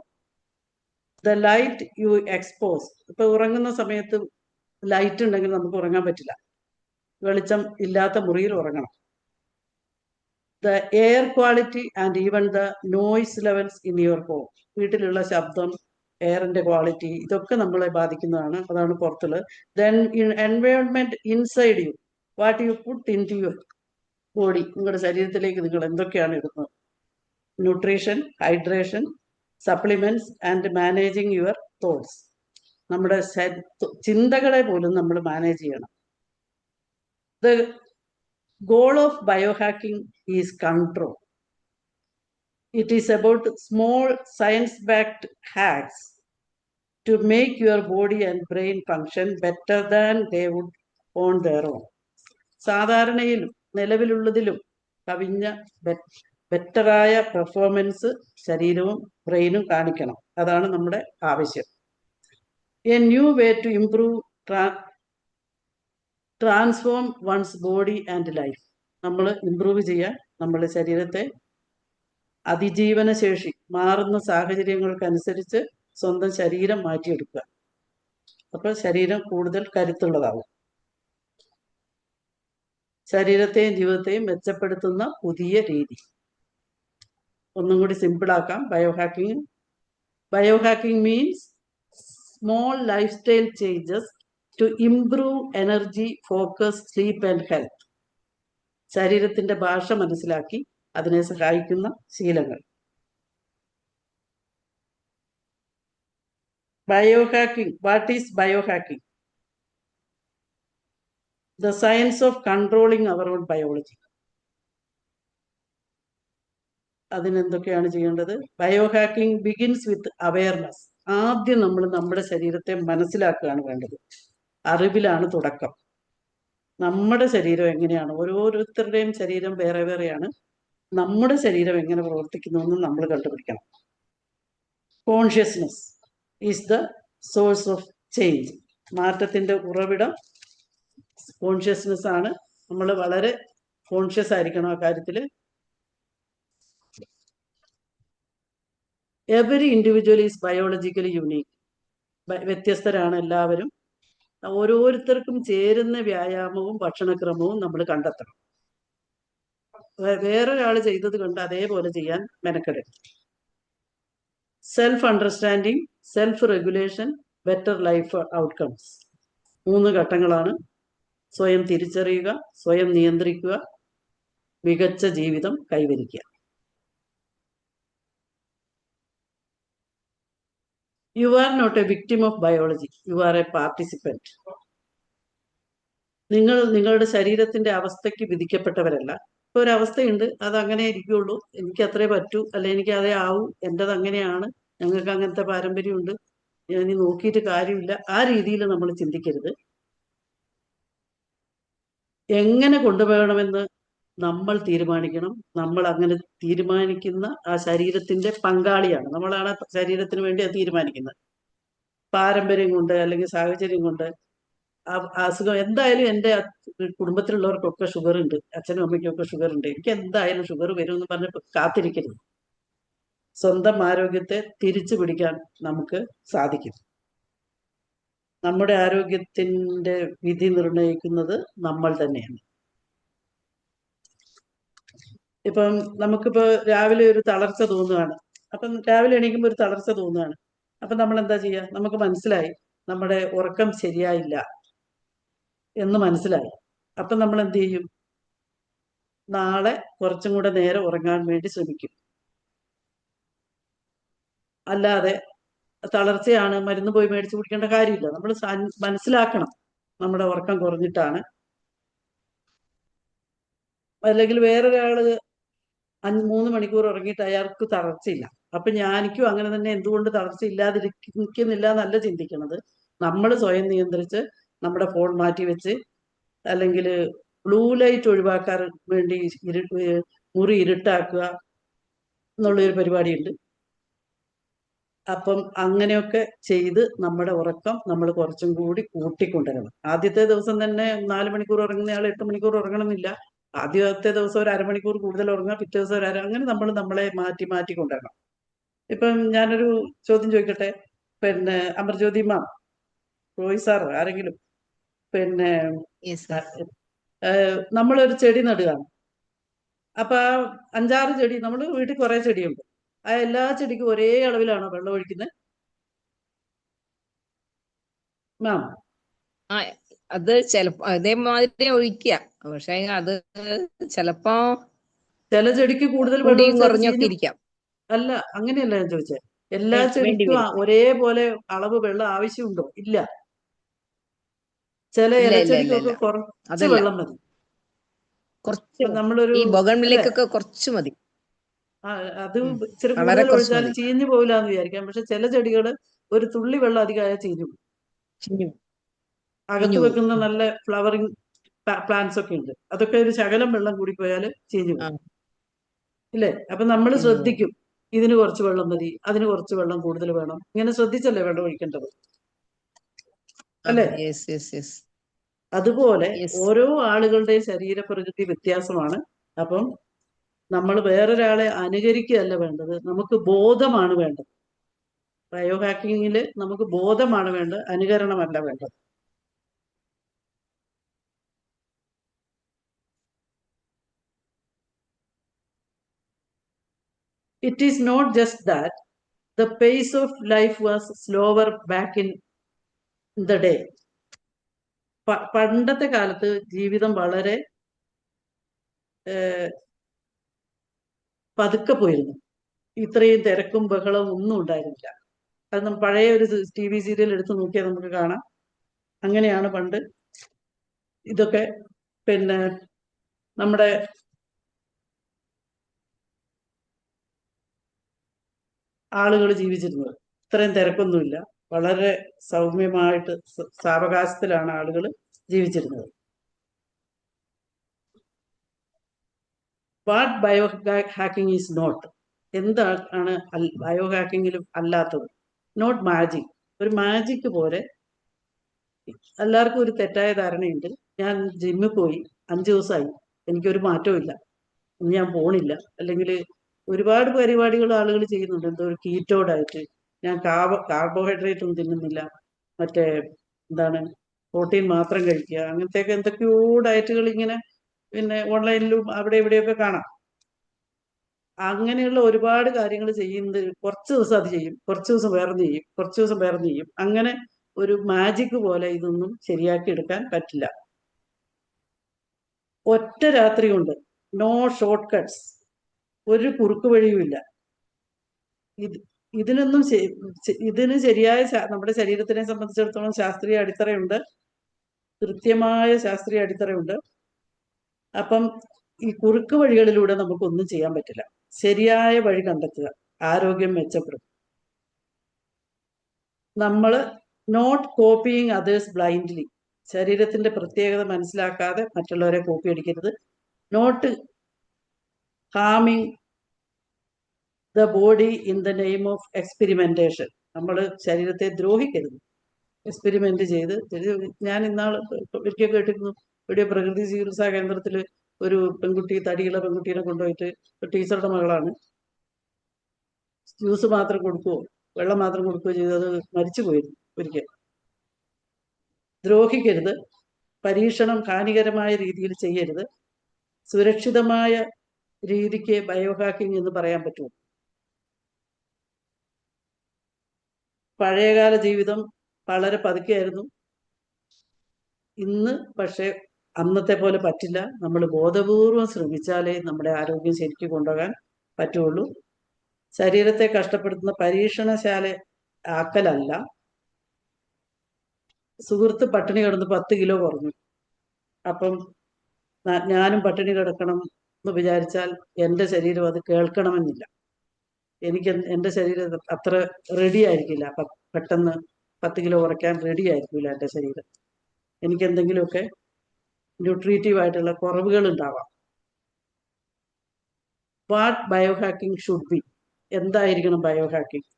ദ ലൈറ്റ് യു എക്സ്പോസ്. ഇപ്പൊ ഉറങ്ങുന്ന സമയത്ത് ലൈറ്റ് ഉണ്ടെങ്കിൽ നമുക്ക് ഉറങ്ങാൻ പറ്റില്ല. വെളിച്ചം ഇല്ലാത്ത മുറിയിൽ ഉറങ്ങണം. The air quality and even the noise levels in your home. വീട്ടിലുള്ള ശബ്ദം, എയറിന്റെ ക്വാളിറ്റി, ഇതൊക്കെ നമ്മളെ ബാധിക്കുന്നതാണ്. അതാണ് പുറത്തുള്ളത്. Then environment inside you, what you put into your body. നിങ്ങളുടെ ശരീരത്തിലേക്ക് നിങ്ങൾ എന്തൊക്കെയാണ് ഇടുന്നത്. Nutrition, hydration, supplements and managing your thoughts. നമ്മുടെ ചിന്തകളെ പോലും നമ്മൾ മാനേജ് ചെയ്യണം. The goal of biohacking is control. It is about small science backed hacks to make your body and brain function better than they would on their own. സാധാരണയിലും നിലവിലുള്ളതിലും കവിഞ്ഞ ബെറ്ററായ പെർഫോമൻസ് ശരീരവും ബ്രെയിനും കാണിക്കണം. അതാണ് നമ്മുടെ ആവശ്യം. A new way to improve transform one's body and life. നമ്മൾ ഇംപ്രൂവ് ചെയ്യാൻ നമ്മുടെ ശരീരത്തെ അതിജീവന ശേഷി, മാറുന്ന സാഹചര്യങ്ങൾക്കനുസരിച്ച് സ്വന്തം ശരീരം മാറ്റിയെടുക്കുക. അപ്പൊ ശരീരം കൂടുതൽ കരുത്തുള്ളതാവും. ശരീരത്തെയും ജീവിതത്തെയും മെച്ചപ്പെടുത്തുന്ന പുതിയ രീതി. ഒന്നും കൂടി സിമ്പിൾ ആക്കാം. Biohacking means small lifestyle changes to improve energy, focus, sleep and health. ശരീരത്തിന്റെ ഭാഷ മനസ്സിലാക്കി അതിനെ സഹായിക്കുന്ന ശീലങ്ങൾ. Biohacking. What is biohacking? The science of controlling our own biology. അതിനെന്തൊക്കെയാണ് ചെയ്യേണ്ടത്? Biohacking begins with awareness. ആദ്യം നമ്മൾ നമ്മുടെ ശരീരത്തെ മനസ്സിലാക്കുകയാണ് വേണ്ടത്. അറിവിലാണ് തുടക്കം. നമ്മുടെ ശരീരം എങ്ങനെയാണ്, ഓരോരുത്തരുടെയും ശരീരം വേറെ വേറെയാണ്. നമ്മുടെ ശരീരം എങ്ങനെ പ്രവർത്തിക്കുന്നു എന്ന് നമ്മൾ കണ്ടുപിടിക്കണം. Consciousness is the source of change. മാറ്റത്തിന്റെ ഉറവിടം കോൺഷ്യസ്നെസ് ആണ്. നമ്മൾ വളരെ കോൺഷ്യസ് ആയിരിക്കണം ആ കാര്യത്തിൽ. Every individual is biologically unique. വ്യത്യസ്തരാണ് എല്ലാവരും. ഓരോരുത്തർക്കും ചേരുന്ന വ്യായാമവും ഭക്ഷണക്രമവും നമ്മൾ കണ്ടെത്തണം. വേറൊരാൾ ചെയ്തത് കണ്ട് അതേപോലെ ചെയ്യാൻ മെനക്കെടരുത്. Self understanding, self regulation, better life outcomes. 3 ഘട്ടങ്ങളാണ്. സ്വയം തിരിച്ചറിയുക, സ്വയം നിയന്ത്രിക്കുക, മികച്ച ജീവിതം കൈവരിക്കുക. You are not a victim of biology, you are a participant. നിങ്ങൾ നിങ്ങളുടെ ശരീരത്തിന്റെ അവസ്ഥയ്ക്ക് വിധിക്കപ്പെട്ടവരല്ല. ഇപ്പൊ ഒരവസ്ഥയുണ്ട്, അത് അങ്ങനെ ഇരിക്കുള്ളൂ, എനിക്ക് അത്രേ പറ്റൂ, അല്ലെ എനിക്ക് അതേ ആവൂ, എൻ്റെത് അങ്ങനെയാണ്, ഞങ്ങൾക്ക് അങ്ങനത്തെ പാരമ്പര്യമുണ്ട്, ഞാൻ നോക്കിയിട്ട് കാര്യമില്ല. ആ രീതിയിൽ നമ്മൾ ചിന്തിക്കരുത്. എങ്ങനെ കൊണ്ടുപോകണമെന്ന് നമ്മൾ തീരുമാനിക്കണം. നമ്മൾ അങ്ങനെ തീരുമാനിക്കുന്ന ആ ശരീരത്തിന്റെ പങ്കാളിയാണ്. നമ്മളാണ് ശരീരത്തിന് വേണ്ടി അത് തീരുമാനിക്കുന്നത്. പാരമ്പര്യം കൊണ്ട് അല്ലെങ്കിൽ സാഹചര്യം കൊണ്ട് അസുഖം എന്തായാലും എൻ്റെ കുടുംബത്തിലുള്ളവർക്കൊക്കെ ഷുഗർ ഉണ്ട്, അച്ഛനും അമ്മയ്ക്കൊക്കെ ഷുഗർ ഉണ്ട്, എനിക്ക് എന്തായാലും ഷുഗർ വരും എന്ന് പറഞ്ഞ് കാത്തിരിക്കരുത്. സ്വന്തം ആരോഗ്യത്തെ തിരിച്ചു പിടിക്കാൻ നമുക്ക് സാധിക്കും. നമ്മുടെ ആരോഗ്യത്തിന്റെ വിധി നിർണയിക്കുന്നത് നമ്മൾ തന്നെയാണ്. ഇപ്പം നമുക്കിപ്പോ രാവിലെ ഒരു തളർച്ച തോന്നുകയാണ്. അപ്പം രാവിലെ എണീക്കുമ്പോൾ ഒരു തളർച്ച തോന്നുകയാണ്. അപ്പം നമ്മൾ എന്താ ചെയ്യുക? നമുക്ക് മനസ്സിലായി നമ്മുടെ ഉറക്കം ശരിയായില്ല എന്ന് മനസ്സിലായി. അപ്പം നമ്മൾ എന്ത് ചെയ്യും? നാളെ കുറച്ചും കൂടെ നേരം ഉറങ്ങാൻ വേണ്ടി ശ്രമിക്കും. അല്ലാതെ തളർച്ചയാണ്, മരുന്ന് പോയി മേടിച്ച് കുടിക്കേണ്ട കാര്യമില്ല. നമ്മൾ മനസ്സിലാക്കണം നമ്മുടെ ഉറക്കം കുറഞ്ഞിട്ടാണ്. അല്ലെങ്കിൽ വേറൊരാള് 3 മണിക്കൂർ ഉറങ്ങിയിട്ട് അയാൾക്ക് തളർച്ചയില്ല, അപ്പൊ ഞാനിക്കും അങ്ങനെ തന്നെ എന്തുകൊണ്ട് തളർച്ച ഇല്ലാതിരിക്കുന്നില്ല എന്നല്ല ചിന്തിക്കണത്. നമ്മൾ സ്വയം നിയന്ത്രിച്ച് നമ്മുടെ ഫോൺ മാറ്റി വെച്ച്, അല്ലെങ്കിൽ ബ്ലൂ ലൈറ്റ് ഒഴിവാക്കാൻ വേണ്ടി മുറി ഇരുട്ടാക്കുക എന്നുള്ളൊരു പരിപാടിയുണ്ട്. അപ്പം അങ്ങനെയൊക്കെ ചെയ്ത് നമ്മുടെ ഉറക്കം നമ്മൾ കുറച്ചും കൂടി കൂട്ടിക്കൊണ്ടുവരണം. ആദ്യത്തെ ദിവസം തന്നെ 4 മണിക്കൂർ ഉറങ്ങുന്നയാൾ 8 മണിക്കൂർ ഉറങ്ങണമെന്നില്ല. ആദ്യത്തെ ദിവസം ഒരു അരമണിക്കൂർ കൂടുതൽ ഉറങ്ങുക, പിറ്റേ ദിവസം അങ്ങനെ നമ്മൾ നമ്മളെ മാറ്റി കൊണ്ടുവരണം. ഇപ്പം ഞാനൊരു ചോദ്യം ചോദിക്കട്ടെ. പിന്നെ അമർജ്യോതി മാം, റോയ് സാർ, ആരെങ്കിലും, പിന്നെ നമ്മളൊരു ചെടി നടുകയാണ്. അപ്പൊ ആ 5-6 ചെടി, നമ്മുടെ വീട്ടിൽ കുറെ ചെടിയുണ്ട്, ആ എല്ലാ ചെടിക്കും ഒരേ അളവിലാണോ വെള്ളം ഒഴിക്കുന്നത് മാം? അത് ചിലപ്പോ അതേമാതിരി ഒഴിക്കുക, പക്ഷെ അത് ചിലപ്പോ ചില ചെടിക്ക് കൂടുതൽ വെള്ളം കൂടിയും ഒഴിച്ചാൽ കുറഞ്ഞൊക്കെ ഇരിക്കാം. അല്ല, അങ്ങനെയല്ല ഞാൻ ചോദിച്ചത്. എല്ലാ വേണ്ടി ചെടിക്കും വരും. ഒരേപോലെ അളവ് വെള്ളം ആവശ്യമുണ്ടോ? ഇല്ല. ചില ഇല്ല, ഇല്ല, ഇല്ല, ഇലച്ചെടിക്കൊക്കെ ഇല്ല. കുറച്ച് അതല്ല, വെള്ളം മതി. കുറച്ച് ഇപ്പൊ നമ്മളൊരു ഈ അല്ലേ, ബൊഗൺവില്ലക്കൊക്കെ കുറച്ച് മതി. അത് ഇച്ചിരി വളരെ കൂടുതൽ കുറച്ച് ഒഴിച്ചാലും മതി. ചീഞ്ഞു പോകില്ല എന്ന് വിചാരിക്കാം. പക്ഷെ ചില ചെടികൾ ഒരു തുള്ളി വെള്ളം അധികമായാൽ ചീഞ്ഞു പോകും. ചിഞ്ഞു അകത്ത് ചിഞ്ഞു വെക്കുന്ന പോകും. നല്ല ഫ്ലവറിങ് പ്ലാന്റ്സ് ഒക്കെ ഉണ്ട്, അതൊക്കെ ഒരു ശകലം വെള്ളം കൂടി പോയാൽ ചീഞ്ഞു ആ, പോകും, ഇല്ലേ? അപ്പൊ നമ്മൾ ചിഞ്ഞു പോകും. ശ്രദ്ധിക്കും, ഇതിന് കുറച്ച് വെള്ളം മതി, അതിന് കുറച്ച് വെള്ളം കൂടുതൽ വേണം, ഇങ്ങനെ ശ്രദ്ധിച്ചല്ലേ വെള്ളം ഒഴിക്കേണ്ടത്, അല്ലേ? യെസ്, യെസ്, യെസ്, അതുപോലെ യെസ്. ഓരോ ആളുകളുടെയും ശരീരപ്രകൃതി വ്യത്യാസമാണ്. അപ്പം നമ്മൾ വേറൊരാളെ അനുകരിക്കുകയല്ല വേണ്ടത്, നമുക്ക് ബോധമാണ് വേണ്ടത്. ബയോ ഹാക്കിങ്ങിൽ നമുക്ക് ബോധമാണ് വേണ്ടത്, അനുകരണമല്ല വേണ്ടത്. it is not just that the pace of life was slower back in the day. പണ്ടത്തെ കാലത്ത് ജീവിതം വളരെ പതുക്കെ പോയിരുന്നു. ഇത്രയും തിരക്കും ബഹളവും ഒന്നും ഉണ്ടായിരുന്നില്ല. അത് പഴയ ഒരു TV സീരിയൽ എടുത്ത് നോക്കിയാൽ നമുക്ക് കാണാം. അങ്ങനെയാണ് പണ്ട് ഇതൊക്കെ പിന്നെ നമ്മുടെ ആളുകൾ ജീവിച്ചിരുന്നത്. ഇത്രയും തിരക്കൊന്നുമില്ല, വളരെ സൗമ്യമായിട്ട് സാവകാശത്തിലാണ് ആളുകൾ ജീവിച്ചിരുന്നത്. What bio hacking is not, എന്താണ് ബയോ ഹാക്കിങ്ങിലും അല്ലാത്തത്? Not magic. ഒരു മാജിക് പോലെ എല്ലാവർക്കും ഒരു തെറ്റായ ധാരണയുണ്ട്. ഞാൻ ജിമ്മിൽ പോയി 5 ദിവസമായി, എനിക്കൊരു മാറ്റവും ഇല്ല, ഇനി ഞാൻ പോണില്ല. അല്ലെങ്കിൽ ഒരുപാട് പരിപാടികൾ ആളുകൾ ചെയ്യുന്നുണ്ട്. എന്തോ ഒരു കീറ്റോ ഡയറ്റ്, ഞാൻ കാർബോഹൈഡ്രേറ്റ് ഒന്നും തിന്നുന്നില്ല, മറ്റേ എന്താണ് പ്രോട്ടീൻ മാത്രം കഴിക്കുക, അങ്ങനത്തെയൊക്കെ എന്തൊക്കെയോ ഡയറ്റുകൾ ഇങ്ങനെ പിന്നെ ഓൺലൈനിലും അവിടെ ഇവിടെയൊക്കെ കാണാം. അങ്ങനെയുള്ള ഒരുപാട് കാര്യങ്ങൾ ചെയ്യുന്നത് കുറച്ച് ദിവസം അത് ചെയ്യും, കുറച്ച് ദിവസം വേറെ ചെയ്യും, കുറച്ച് ദിവസം വേറെ ചെയ്യും. അങ്ങനെ ഒരു മാജിക് പോലെ ഇതൊന്നും ശരിയാക്കി എടുക്കാൻ പറ്റില്ല. ഒറ്റ രാത്രി കൊണ്ട്, നോ ഷോർട്ട് കട്ട്സ്, ഒരു കുറുക്ക് വഴിയുമില്ല. ഇതിനൊന്നും ഇതിന് ശരിയായ നമ്മുടെ ശരീരത്തിനെ സംബന്ധിച്ചിടത്തോളം ശാസ്ത്രീയ അടിത്തറയുണ്ട്, കൃത്യമായ ശാസ്ത്രീയ അടിത്തറയുണ്ട്. അപ്പം ഈ കുറുക്ക് വഴികളിലൂടെ നമുക്കൊന്നും ചെയ്യാൻ പറ്റില്ല. ശരിയായ വഴി കണ്ടെത്തുക, ആരോഗ്യം മെച്ചപ്പെടും. നമ്മൾ നോട്ട് കോപ്പിയിങ് അതേഴ്സ് ബ്ലൈൻഡ്ലി, ശരീരത്തിന്റെ പ്രത്യേകത മനസ്സിലാക്കാതെ മറ്റുള്ളവരെ കോപ്പി അടിക്കരുത്. നോട്ട് ഹാമിങ് the body in the name of experimentation, നമ്മൾ ശരീരത്തെ ദ്രോഹിക്കരുത്. എക്സ്പെരിമെന്റ് ചെയ്ത് ഞാൻ ഇന്നാൾ ഒരിക്കൽ കേട്ടിരുന്നു, ഇവിടെ പ്രകൃതി ചികിത്സാ കേന്ദ്രത്തിൽ ഒരു പെൺകുട്ടി, തടിയുള്ള പെൺകുട്ടീനെ കൊണ്ടുപോയിട്ട്, ടീച്ചറുടെ മകളാണ്, ജ്യൂസ് മാത്രം കൊടുക്കുകയോ വെള്ളം മാത്രം കൊടുക്കുകയോ ചെയ്തത് മരിച്ചു പോയിരുന്നു. ഒരിക്കൽ ദ്രോഹിക്കരുത്. പരീക്ഷണം ഹാനികരമായ രീതിയിൽ ചെയ്യരുത്. സുരക്ഷിതമായ രീതിക്ക് ബയോഹാക്കിംഗ് എന്ന് പറയാൻ പറ്റുമോ? പഴയകാല ജീവിതം വളരെ പതുക്കെയായിരുന്നു. ഇന്ന് പക്ഷെ അന്നത്തെ പോലെ പറ്റില്ല. നമ്മൾ ബോധപൂർവം ശ്രമിച്ചാലേ നമ്മുടെ ആരോഗ്യം ശരിക്കും കൊണ്ടുപോകാൻ പറ്റുള്ളൂ. ശരീരത്തെ കഷ്ടപ്പെടുത്തുന്ന പരീക്ഷണശാല ആക്കലല്ല. സുഹൃത്ത് പട്ടിണി കിടന്ന് 10 കിലോ കുറഞ്ഞു, അപ്പം ഞാനും പട്ടിണി കിടക്കണം എന്ന് വിചാരിച്ചാൽ എൻ്റെ ശരീരം അത് കേൾക്കണമെന്നില്ല. എനിക്ക് എൻ്റെ ശരീരം അത്ര റെഡി ആയിരിക്കില്ല. പെട്ടെന്ന് 10 കിലോ കുറയ്ക്കാൻ റെഡി ആയിരിക്കില്ല എൻ്റെ ശരീരം. എനിക്ക് എന്തെങ്കിലുമൊക്കെ ന്യൂട്രീറ്റീവ് ആയിട്ടുള്ള കുറവുകൾ ഉണ്ടാവാം. വാട്ട് ബയോഹാക്കിംഗ് ഷുഡ് ബി, എന്തായിരിക്കണം ബയോഹാക്കിംഗ്?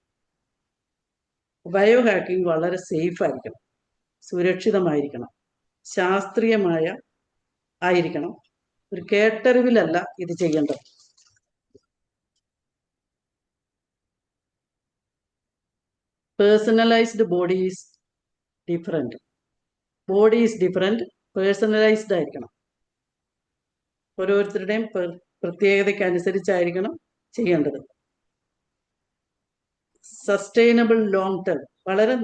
ബയോഹാക്കിംഗ് വളരെ സേഫ് ആയിരിക്കണം, സുരക്ഷിതമായിരിക്കണം, ശാസ്ത്രീയമായ ആയിരിക്കണം. ഒരു കേട്ടറിവിലല്ല ഇത് ചെയ്യേണ്ടത്. Personalised body is different. Body is different, personalised ആയിരിക്കണം. ഓരോരുത്തരുടെയും പ്രത്യേകതയ്ക്ക് അനുസരിച്ചായിരിക്കണം ചെയ്യേണ്ടത്. സസ്റ്റൈനബിൾ ലോങ് ടേം, വളരെ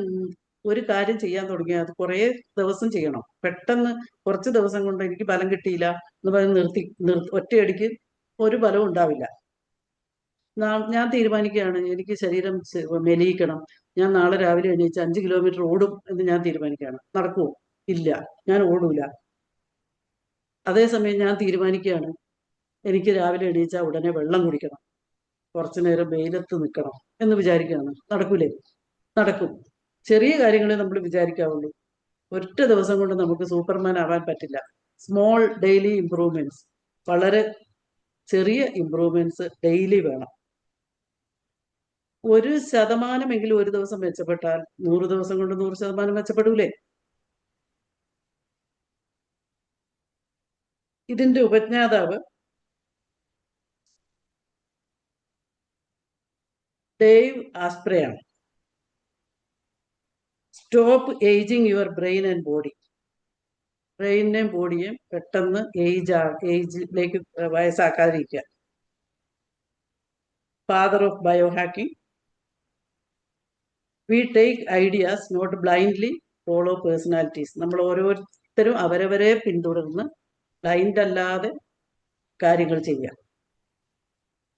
ഒരു കാര്യം ചെയ്യാൻ തുടങ്ങിയാൽ അത് കുറേ ദിവസം ചെയ്യണം. പെട്ടെന്ന് കുറച്ച് ദിവസം കൊണ്ട് എനിക്ക് ഫലം കിട്ടിയില്ല എന്ന് പറഞ്ഞ് ഒറ്റയടിക്ക് ഒരു ഫലവും ഉണ്ടാവില്ല. ഞാൻ തീരുമാനിക്കുകയാണ് എനിക്ക് ശരീരം മെലിയിക്കണം, ഞാൻ നാളെ രാവിലെ എണീച്ച് 5 കിലോമീറ്റർ ഓടും എന്ന് ഞാൻ തീരുമാനിക്കുകയാണ്. നടക്കുമോ? ഇല്ല, ഞാൻ ഓടൂല. അതേസമയം ഞാൻ തീരുമാനിക്കുകയാണ് എനിക്ക് രാവിലെ എണീച്ചാൽ ഉടനെ വെള്ളം കുടിക്കണം, കുറച്ചു നേരം വെയിലത്ത് നിൽക്കണം എന്ന് വിചാരിക്കുകയാണ്. നടക്കൂലേ? നടക്കും. ചെറിയ കാര്യങ്ങളെ നമ്മൾ വിചാരിക്കാവുള്ളൂ. ഒറ്റ ദിവസം കൊണ്ട് നമുക്ക് സൂപ്പർമാൻ ആവാൻ പറ്റില്ല. സ്മോൾ ഡെയിലി ഇംപ്രൂവ്മെന്റ്സ്, വളരെ ചെറിയ ഇംപ്രൂവ്മെന്റ്സ് ഡെയിലി വേണം. 1% ഒരു ദിവസം മെച്ചപ്പെട്ടാൽ 100 ദിവസം കൊണ്ട് 100% മെച്ചപ്പെടൂലേ? ഇതിന്റെ ഉപജ്ഞാതാവ് ഡേവ് ആസ്പ്രയാണ്. Stop ageing your brain and body. ബ്രെയിനിനെയും ബോഡിയെയും പെട്ടെന്ന് ഏജിലേക്ക് വയസ്സാക്കാതിരിക്കുക. father of biohacking. We take ideas, not blindly follow personalities. നമ്മൾ ഓരോരുത്തരും അവരവരെ പിന്തുടർന്ന് ബ്ലൈൻഡ് അല്ലാതെ കാര്യങ്ങൾ ചെയ്യാം.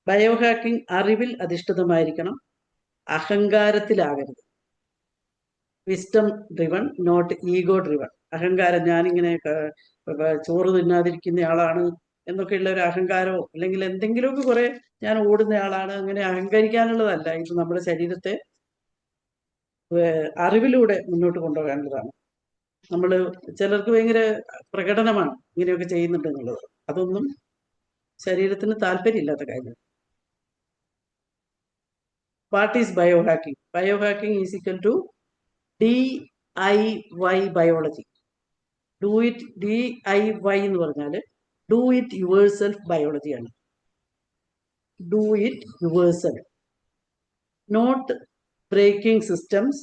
ബയോഹാക്കിംഗ് അറിവിൽ അധിഷ്ഠിതമായിരിക്കണം, അഹങ്കാരത്തിലാകരുത്. Wisdom driven, not ego driven. അഹങ്കാരം, ഞാനിങ്ങനെ ചോറ് തിന്നാതിരിക്കുന്ന ആളാണ് എന്നൊക്കെയുള്ള ഒരു അഹങ്കാരമോ അല്ലെങ്കിൽ എന്തെങ്കിലുമൊക്കെ കുറെ ഞാൻ ഓടുന്ന ആളാണ്, അങ്ങനെ അഹങ്കരിക്കാനുള്ളതല്ല. ഇത് നമ്മുടെ ശരീരത്തെ അറിവിലൂടെ മുന്നോട്ട് കൊണ്ടുപോകാനുള്ളതാണ്. നമ്മൾ ചിലർക്ക് ഭയങ്കര പ്രകടനമാണ് ഇങ്ങനെയൊക്കെ ചെയ്യുന്നുണ്ട് എന്നുള്ളത്. അതൊന്നും ശരീരത്തിന് താല്പര്യമില്ലാത്ത കാര്യം. What is biohacking? Biohacking is equal to DIY biology. Do it DIY എന്ന് പറഞ്ഞാൽ ഡു ഇറ്റ് യുവർ സെൽഫ് ബയോളജിയാണ്. Do it yourself, not breaking systems,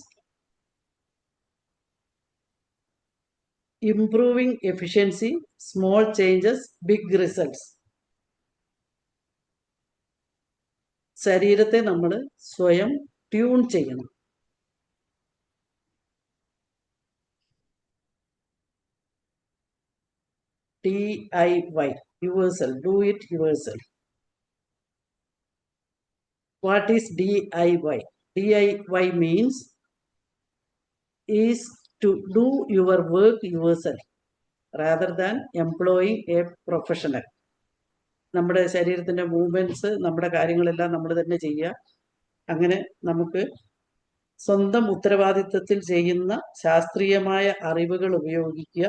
improving efficiency, small changes, big results. ശരീരത്തെ നമ്മൾ സ്വയം ട്യൂൺ ചെയ്യണം. DIY, yourself, do it yourself. What is DIY? DIY means is to do your work yourself rather than employing a professional. നമ്മുടെ ശരീരത്തിന്റെ മൂവ്മെന്റ്സ്, നമ്മുടെ കാര്യങ്ങളെല്ലാം നമ്മൾ തന്നെ ചെയ്യുക. അങ്ങനെ നമുക്ക് സ്വന്തം ഉത്തരവാദിത്വത്തിൽ ചെയ്യുന്ന ശാസ്ത്രീയമായ അറിവുകൾ ഉപയോഗിക്കുക.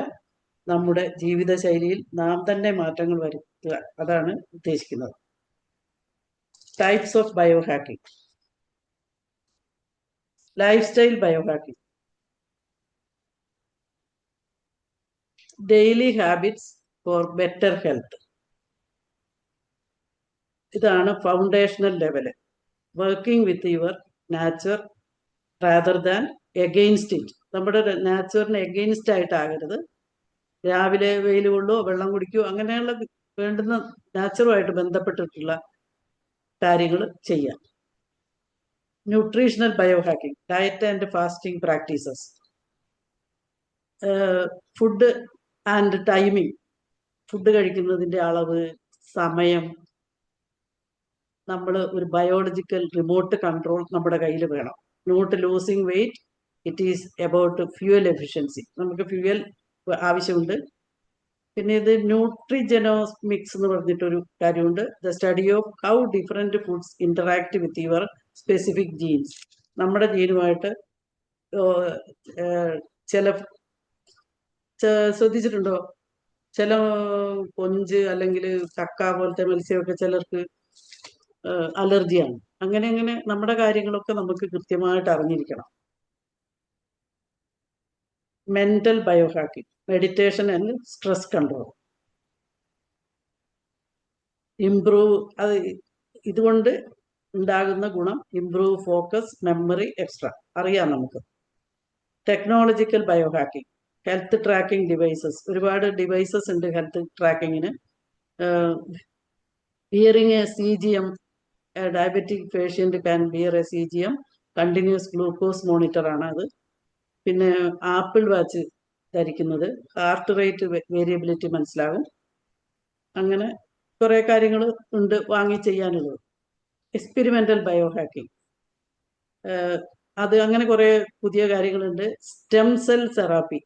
നമ്മുടെ ജീവിതശൈലിയിൽ നാം തന്നെ മാറ്റങ്ങൾ വരുത്തുക. അതാണ് ഉദ്ദേശിക്കുന്നത്. Types of biohacking. Lifestyle biohacking. Daily habits for better health. ഇതാണ് foundational level. Working with your nature rather than against it. നമ്മുടെ നാച്ചറിന് എഗെയിൻസ്റ്റ് ആയിട്ടാകരുത്. രാവിലെ വെയിൽ കൊള്ളോ, വെള്ളം കുടിക്കോ, അങ്ങനെയുള്ള വേണ്ടുന്ന നാച്ചുറുമായിട്ട് ബന്ധപ്പെട്ടിട്ടുള്ള കാര്യങ്ങൾ ചെയ്യാം. Nutritional biohacking. Diet and fasting practices. Food and timing. Food കഴിക്കുന്നതിൻ്റെ അളവ്, സമയം. നമ്മൾ ഒരു ബയോളജിക്കൽ റിമോട്ട് കൺട്രോൾ നമ്മുടെ കയ്യിൽ വേണം. Not losing weight, it is about fuel efficiency. നമുക്ക് ഫ്യൂവൽ ആവശ്യമുണ്ട്. പിന്നെ ഇത് ന്യൂട്രിജനോമിക്സ് എന്ന് പറഞ്ഞിട്ടൊരു കാര്യമുണ്ട്. The study of how different foods interact with your specific genes. നമ്മുടെ ജീനുമായിട്ട് ചില ശ്രദ്ധിച്ചിട്ടുണ്ടോ, ചില കൊഞ്ച് അല്ലെങ്കിൽ കക്ക പോലത്തെ മത്സ്യമൊക്കെ ചിലർക്ക് അലർജിയാണ്. അങ്ങനെ അങ്ങനെ നമ്മുടെ കാര്യങ്ങളൊക്കെ നമുക്ക് കൃത്യമായിട്ട് അറിഞ്ഞിരിക്കണം. Mental biohacking. Meditation and stress control. Improve, അത് ഇതുകൊണ്ട് ഉണ്ടാകുന്ന ഗുണം ഇംപ്രൂവ് ഫോക്കസ്, മെമ്മറി, എക്സ്ട്രാ അറിയാം നമുക്ക്. Technological biohacking. Health tracking devices. ഒരുപാട് ഡിവൈസസ് ഉണ്ട് ഹെൽത്ത് ട്രാക്കിങ്ങിന്. Bearing a CGM. Diabetic patient can bear a CGM. Continuous glucose monitor ആണ് അത്. പിന്നെ ആപ്പിൾ വാച്ച് ധരിക്കുന്നത് ഹാർട്ട് റേറ്റ് വേരിയബിലിറ്റി മനസ്സിലാകും. അങ്ങനെ കുറെ കാര്യങ്ങൾ ഉണ്ട് വാങ്ങി ചെയ്യാനുള്ളത്. Experimental biohacking. അത് അങ്ങനെ കുറെ പുതിയ കാര്യങ്ങളുണ്ട്. Stem cell therapy,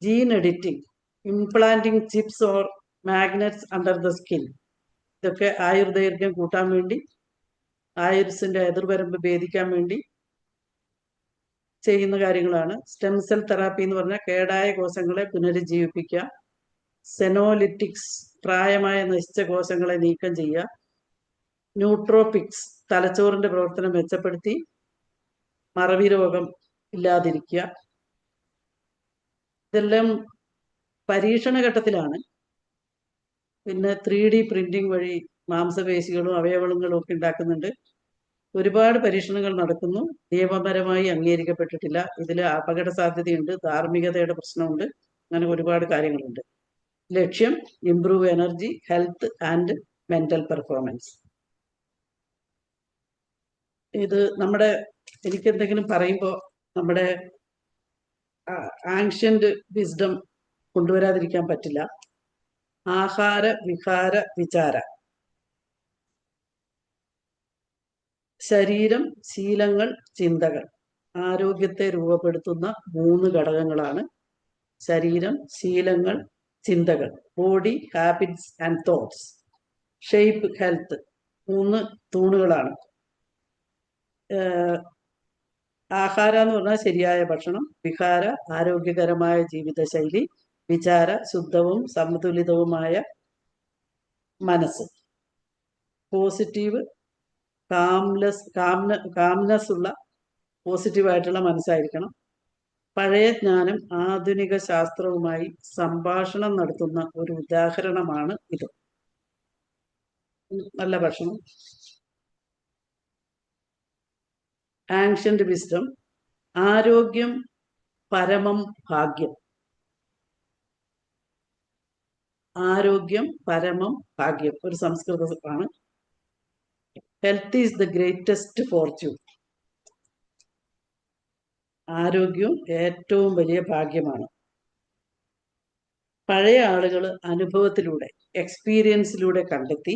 gene editing, implanting chips or magnets under the skin. ഇതൊക്കെ ആയുർദൈർഘ്യം കൂട്ടാൻ വേണ്ടി, ആയുർസിന്റെ എതിർവരമ്പ് ഭേദിക്കാൻ വേണ്ടി ചെയ്യുന്ന കാര്യങ്ങളാണ്. സ്റ്റെം സെൽ തെറാപ്പി എന്ന് പറഞ്ഞാൽ കേടായ കോശങ്ങളെ പുനരുജ്ജീവിപ്പിക്കുക. സെനോലിറ്റിക്സ്, പ്രായമായ നശിച്ച കോശങ്ങളെ നീക്കം ചെയ്യുക. ന്യൂട്രോപിക്സ്, തലച്ചോറിന്റെ പ്രവർത്തനം മെച്ചപ്പെടുത്തി മറവി രോഗം ഇല്ലാതിരിക്കുക. ഇതെല്ലാം പരീക്ഷണ ഘട്ടത്തിലാണ്. പിന്നെ 3D പ്രിന്റിംഗ് വഴി മാംസപേശികളും അവയവങ്ങളും ഒക്കെ ഉണ്ടാക്കുന്നുണ്ട്. ഒരുപാട് പരീക്ഷണങ്ങൾ നടക്കുന്നു. നിയമപരമായി അംഗീകരിക്കപ്പെട്ടിട്ടില്ല. ഇതിൽ അപകട സാധ്യതയുണ്ട്, ധാർമ്മികതയുടെ പ്രശ്നമുണ്ട്, അങ്ങനെ ഒരുപാട് കാര്യങ്ങളുണ്ട്. ലക്ഷ്യം improve energy, health and mental performance. ഇത് നമ്മുടെ എനിക്ക് എന്തെങ്കിലും പറയുമ്പോൾ നമ്മുടെ ആൻഷ്യന്റ് വിസ്ഡം കൊണ്ടുവരാതിരിക്കാൻ പറ്റില്ല. ആഹാര വിഹാര വിചാര, ശരീരം, ശീലങ്ങൾ, ചിന്തകൾ. ആരോഗ്യത്തെ രൂപപ്പെടുത്തുന്ന 3 ഘടകങ്ങളാണ് ശരീരം, ശീലങ്ങൾ, ചിന്തകൾ. Body, habits and thoughts. Shape, health. 3 തൂണുകളാണ്. ആഹാര എന്ന് പറഞ്ഞാൽ ശരിയായ ഭക്ഷണം, വിഹാര ആരോഗ്യകരമായ ജീവിതശൈലി, വിചാര ശുദ്ധവും സമതുലിതവുമായ മനസ്സ്. പോസിറ്റീവ് കാംനെസ് ഉള്ള പോസിറ്റീവായിട്ടുള്ള മനസ്സായിരിക്കണം. പഴയ ജ്ഞാനം ആധുനിക ശാസ്ത്രവുമായി സംഭാഷണം നടത്തുന്ന ഒരു ഉദാഹരണമാണ് ഇത്. നല്ല ഭക്ഷണം. ആൻഷ്യന്റ് വിസ്ഡം, ആരോഗ്യം പരമം ഭാഗ്യം. ആരോഗ്യം പരമം ഭാഗ്യം ഒരു സംസ്കൃതമാണ്. Health is the greatest fortune. ആരോഗ്യം ഏറ്റവും വലിയ ഭാഗ്യമാണ്. പഴയ ആളുകൾ അനുഭവത്തിലൂടെ, എക്സ്പീരിയൻസിലൂടെ കണ്ടെത്തി.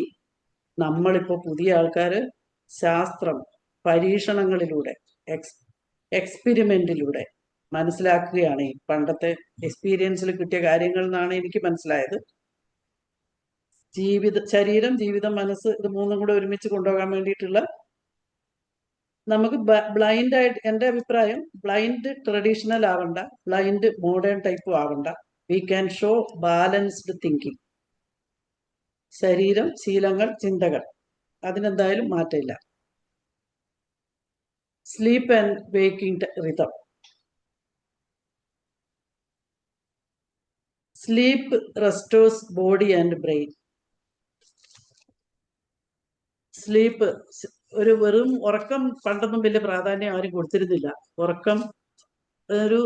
നമ്മളിപ്പോൾ പുതിയ ആൾക്കാർ ശാസ്ത്രം, പരീക്ഷണങ്ങളിലൂടെ, എക്സ്പെരിമെന്റിലൂടെ മനസ്സിലാക്കുകയാണ്. ഈ പണ്ടത്തെ എക്സ്പീരിയൻസിൽ കിട്ടിയ കാര്യങ്ങൾ എന്നാണ് എനിക്ക് മനസ്സിലായത്. ശരീരം, ജീവിതം, മനസ്സ്, ഇത് 3ഉം കൂടെ ഒരുമിച്ച് കൊണ്ടുപോകാൻ വേണ്ടിയിട്ടുള്ള, നമുക്ക് ബ്ലൈൻഡായിട്ട്, എൻ്റെ അഭിപ്രായം, ബ്ലൈൻഡ് ട്രഡീഷണൽ ആവണ്ട, ബ്ലൈൻഡ് മോഡേൺ ടൈപ്പും ആവണ്ട. We can show balanced thinking. ശരീരം, ശീലങ്ങൾ, ചിന്തകൾ, അതിനെന്തായാലും മാറ്റമില്ല. Sleep and waking rhythm. Sleep restores body and brain. Sleep ഒരു വെറും ഉറക്കം പണ്ടൊന്നും വലിയ പ്രാധാന്യം ആരും കൊടുത്തിരുന്നില്ല. ഉറക്കം ഒരു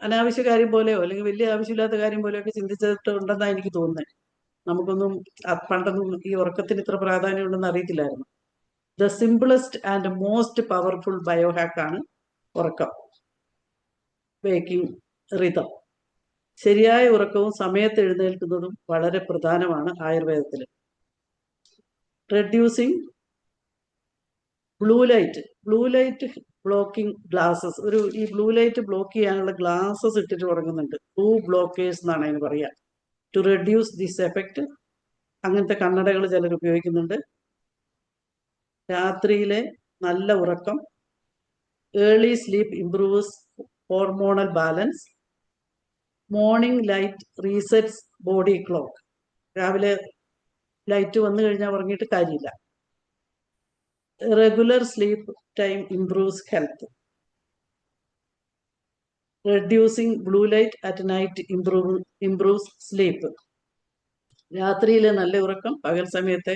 അനാവശ്യ കാര്യം പോലെയോ അല്ലെങ്കിൽ വലിയ ആവശ്യമില്ലാത്ത കാര്യം പോലെയൊക്കെ ചിന്തിച്ചിട്ട് ഉണ്ടെന്നാണ് എനിക്ക് തോന്നുന്നത്. നമുക്കൊന്നും പണ്ടൊന്നും ഈ ഉറക്കത്തിന് ഇത്ര പ്രാധാന്യം ഉണ്ടെന്ന് അറിയത്തില്ലായിരുന്നു. The simplest and most powerful ബയോഹാക്കാണ് ഉറക്കം. Waking rhythm. ശരിയായ ഉറക്കവും സമയത്ത് എഴുന്നേൽക്കുന്നതും വളരെ പ്രധാനമാണ് ആയുർവേദത്തിൽ. Reducing blue light blocking glasses. ഈ ബ്ലൂ ലൈറ്റ് ബ്ലോക്ക് ചെയ്യാനുള്ള ഗ്ലാസസ് ഇട്ടിട്ട് തുടങ്ങുന്നുണ്ട്. ബ്ലൂ ബ്ലോക്കേഴ്സ് എന്നാണ് അതിന് പറയുക. ടു റെഡ്യൂസ് ദിസ് എഫക്റ്റ് അങ്ങനത്തെ കണ്ണടകൾ ചിലർ ഉപയോഗിക്കുന്നുണ്ട്. രാത്രിയിലെ നല്ല ഉറക്കം. Early sleep improves hormonal balance. Morning light resets body clock. രാവിലെ ലൈറ്റ് വന്നു കഴിഞ്ഞാൽ ഉറങ്ങിയിട്ട് കാര്യമില്ല. Regular sleep time improves health. Reducing blue light at night improves sleep. രാത്രിയിലെ നല്ല ഉറക്കം പകൽ സമയത്തെ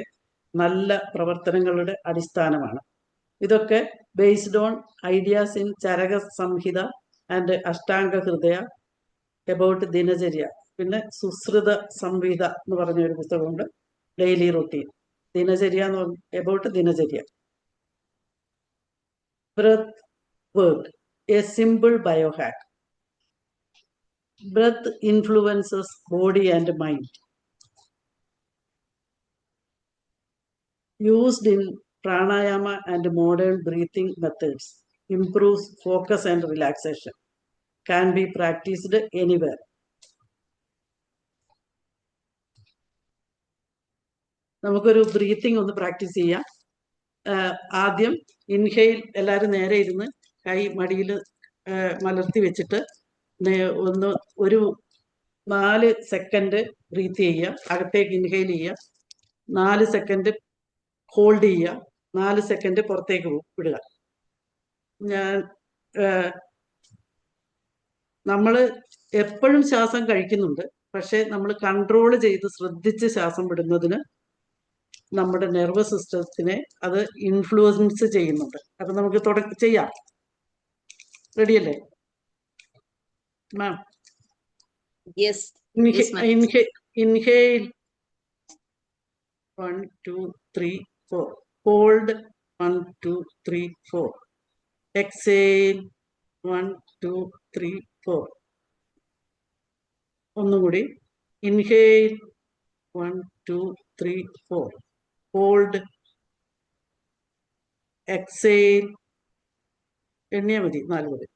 നല്ല പ്രവർത്തനങ്ങളുടെ അടിസ്ഥാനമാണ്. ഇതൊക്കെ based on ideas in Charaka Samhita and Ashtanga Hridaya about ദിനചര്യ. പിന്നെ സുശ്രുത സംഹിത എന്ന് പറഞ്ഞ ഒരു പുസ്തകമുണ്ട്, ഡെയിലി റൊട്ടീൻ. ദിനചര്യ എന്ന് പറഞ്ഞ about dinacharya. Breath work, a simple biohack. Breath influences body and mind. Used in pranayama and modern breathing methods, improves focus and relaxation. Can be practiced anywhere. നമുക്കൊരു ബ്രീത്തിങ് ഒന്ന് പ്രാക്ടീസ് ചെയ്യാം. ആദ്യം ഇൻഹെയിൽ, എല്ലാവരും നേരെ ഇരുന്ന് കൈ മടിയിൽ മലർത്തി വെച്ചിട്ട് ഒരു 4 സെക്കൻഡ് ബ്രീത്ത് ചെയ്യുക. അകത്തേക്ക് ഇൻഹെയിൽ ചെയ്യുക, 4 സെക്കൻഡ് ഹോൾഡ് ചെയ്യുക, 4 സെക്കൻഡ് പുറത്തേക്ക് വിടുക. നമ്മൾ എപ്പോഴും ശ്വാസം കഴിക്കുന്നുണ്ട്, പക്ഷെ നമ്മൾ കൺട്രോൾ ചെയ്ത് ശ്രദ്ധിച്ച് ശ്വാസം വിടുന്നതിന് നമ്മുടെ നെർവസ് സിസ്റ്റത്തിനെ അത് ഇൻഫ്ലുവൻസ് ചെയ്യുന്നുണ്ട്. അപ്പൊ നമുക്ക് ചെയ്യാം. റെഡിയല്ലേ മാം? Yes. ഇൻഹെയിൽ 1 2 3 4. Hold 1, 2, 3, 4. Exhale. 1, 2, 3, 4. ഒന്നും കൂടി. Inhale. 1, 2, 3, 4. Hold. Exhale. എണ്ണിയാ മതി 4 വരെ.